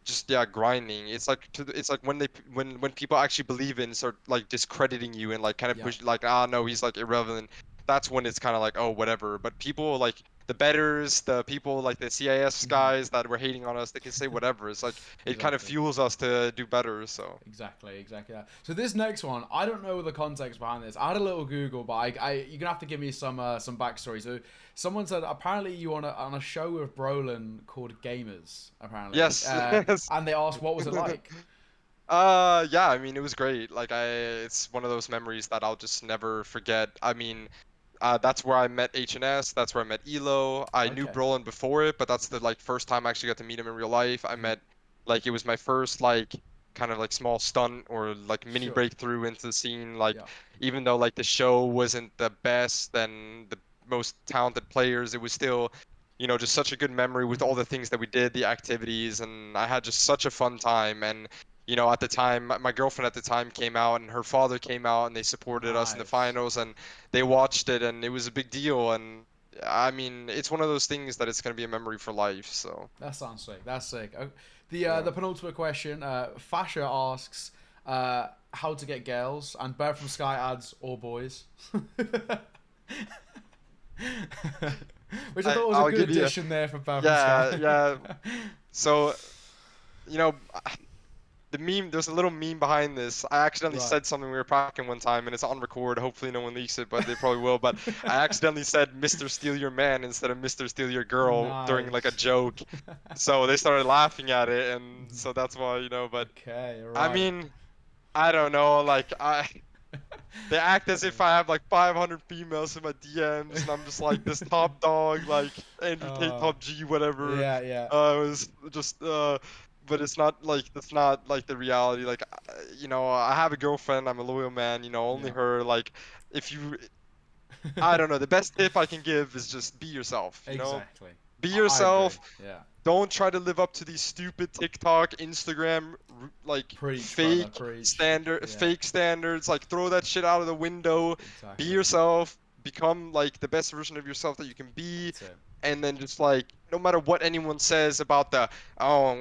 just grinding. It's like it's like when people actually believe in start like discrediting you and like kind of Yeah. push like no, he's like irrelevant. That's when it's kind of like, oh, whatever. But people like the betters, the people like the CIS Mhm. guys that were hating on us, they can say whatever. It's like it kind of Exactly. fuels us to do better. So Exactly that. So this next one, I don't know the context behind this. I had a little Google, but you're gonna have to give me some backstory. So someone said apparently you on a show with Brollan called Gamers, apparently, yes, yes. and they asked what was it like. Yeah, I mean, it was great. Like, it's one of those memories that I'll just never forget. I mean, that's where I met HNS. That's where I met Elo. I knew Okay. Brollan before it, but that's the like first time I actually got to meet him in real life. I Mhm. met, like, it was my first like kind of like small stunt or like mini Sure. breakthrough into the scene. Like, Yeah. even though like the show wasn't the best and the most talented players, it was still, just such a good memory with all Mhm. the things that we did, the activities, and I had just such a fun time. And at the time, my girlfriend at the time came out and her father came out and they supported us in the Nice. finals and they watched it and it was a big deal. And I mean, it's one of those things that it's going to be a memory for life. So, That sounds sick. That's sick. yeah. The penultimate question. Fasha asks, how to get girls, and Bear from Sky adds, or boys. Which I thought was a I'll good give you, addition there for Bear from yeah, Sky. yeah. So, you know, there's a little meme behind this. I accidentally Right. said something we were practicing one time and it's on record. Hopefully no one leaks it, but they probably will. But I accidentally said Mr. Steal Your Man instead of Mr. Steal Your Girl during like a Nice. joke. So they started laughing at it and so that's why, but Okay, I right. mean, I don't know, like they act as if I have like 500 females in my DMs and I'm just like this top dog, like Andrew Tate Uh, top G, whatever. yeah, yeah. It was just, but it's not like, that's not like the reality. Like, I have a girlfriend, I'm a loyal man, only Yeah. her. Like, if you, I don't know, the best tip I can give is just be yourself. Exactly. Be I agree. yourself. Yeah. Don't try to live up to these stupid TikTok, Instagram, like Preach, brother. Preach. Yeah. fake standards. Like throw that shit out of the window. Be Exactly. yourself. become like the best version of yourself that you can be. That's it. And then just like, no matter what anyone says about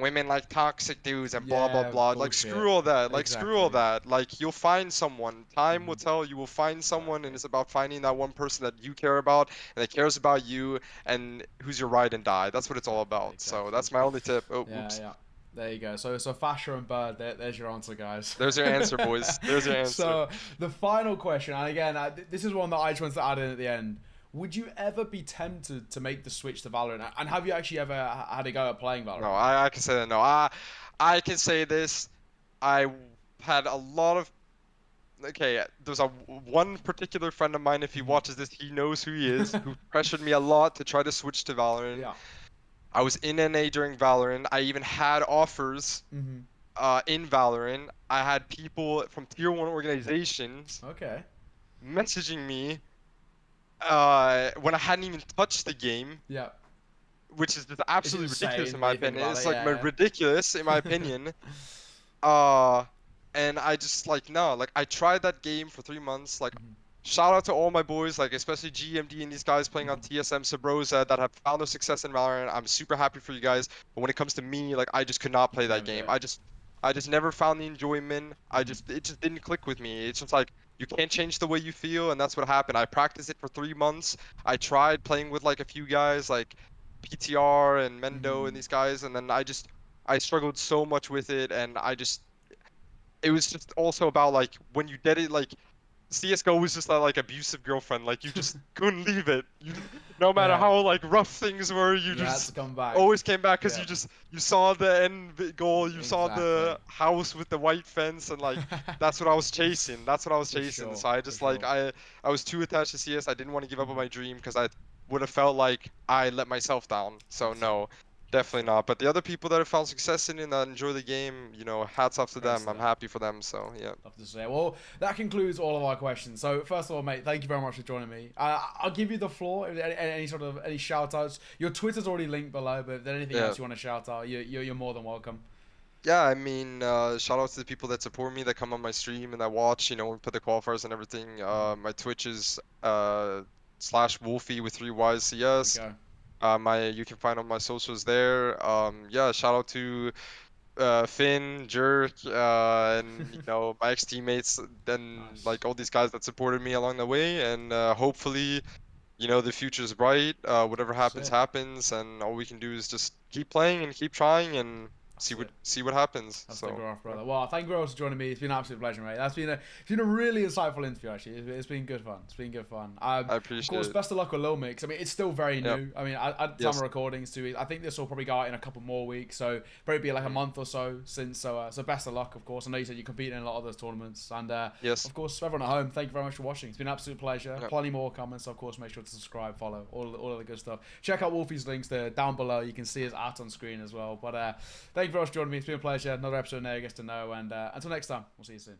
women like toxic dudes and blah blah Yeah, blah, like bullshit. screw all that, like screw all Exactly. that. Like, you'll find someone. Time will tell. You will find someone, and Exactly. it's about finding that one person that you care about and that cares about you and who's your ride and die. That's what it's all about. So Exactly. that's my only tip. Oh, Yeah, oops. yeah. There you go. So Fasher and Bird, there's your answer, guys. There's your answer, boys. There's your answer. So the final question, and again, this is one that I just wanted to add in at the end. Would you ever be tempted to make the switch to Valorant? And have you actually ever had a go at playing Valorant? No, I can say that. No, I can say this. I had a lot of. Okay, there's one particular friend of mine. If he watches this, he knows who he is. Who pressured me a lot to try to switch to Valorant. Yeah. I was in NA during Valorant. I even had offers in Valorant. I had people from tier 1 organizations Okay. messaging me when I hadn't even touched the game, Yeah. which is just absolutely ridiculous insane in my when you think opinion. about It's it, like yeah. ridiculous in my opinion. And I just like, no, like I tried that game for 3 months. Like, shout out to all my boys, like especially GMD and these guys playing on TSM Sabrosa that have found their success in Valorant. I'm super happy for you guys. But when it comes to me, like I just could not play that game. I just never found the enjoyment. It just didn't click with me. It's just like, you can't change the way you feel, and that's what happened. I practiced it for 3 months. I tried playing with like a few guys like PTR and Mendo and these guys, and then I struggled so much with it, and it was just also about like when you did it, like CSGO was just that like abusive girlfriend, like you just couldn't leave it. No matter how like rough things were, you had to just come back. always came back because Yeah. you saw the end goal, you saw the Exactly. house with the white fence, and like that's what I was chasing. That's what I was chasing. sure, So I for just sure. like I was too attached to CS. I didn't want to give up on my dream because I would have felt like I let myself down. So no, definitely not. But the other people that have found success in it and that enjoy the game, you know, hats off to Great them. stuff. I'm happy for them. So yeah. Love to say. Well, that concludes all of our questions. So first of all, mate, thank you very much for joining me. I'll give you the floor. Any shout outs. Your Twitter's already linked below, but if there's anything Yeah. else you want to shout out, you're more than welcome. Yeah, I mean, shout out to the people that support me, that come on my stream and that watch, you know, we put the qualifiers and everything. My Twitch is /Wolfy with 3 Ys CS. There we go. You can find all my socials there. Yeah, shout out to Finn, Jerk, and you know, my ex-teammates, and Nice. like all these guys that supported me along the way, and hopefully, you know, the future's bright. Whatever happens, it. happens, and all we can do is just keep playing and keep trying and That's it. see what happens. That's So the graph, brother. Well, thank you very much for joining me. It's been an absolute pleasure, mate. It's been a really insightful interview, actually. It's been good fun. It's been good fun. I Of appreciate course, it. best of luck with LILMIX. I mean, it's still very Yep. new. I mean, at time Yes. of recordings too. I think this will probably go out in a couple more weeks, so probably be like a month or so since. So best of luck, of course. I know you said you're competing in a lot of those tournaments, and Yes. of course, for everyone at home, thank you very much for watching. It's been an absolute pleasure. Yep. Plenty more comments. So of course, make sure to subscribe, follow, all of the good stuff. Check out Wolfy's links there down below. You can see his art on screen as well. But thank you very much for joining me. It's been a pleasure. Another episode of Ne0 Gets to Know, and until next time, we'll see you soon.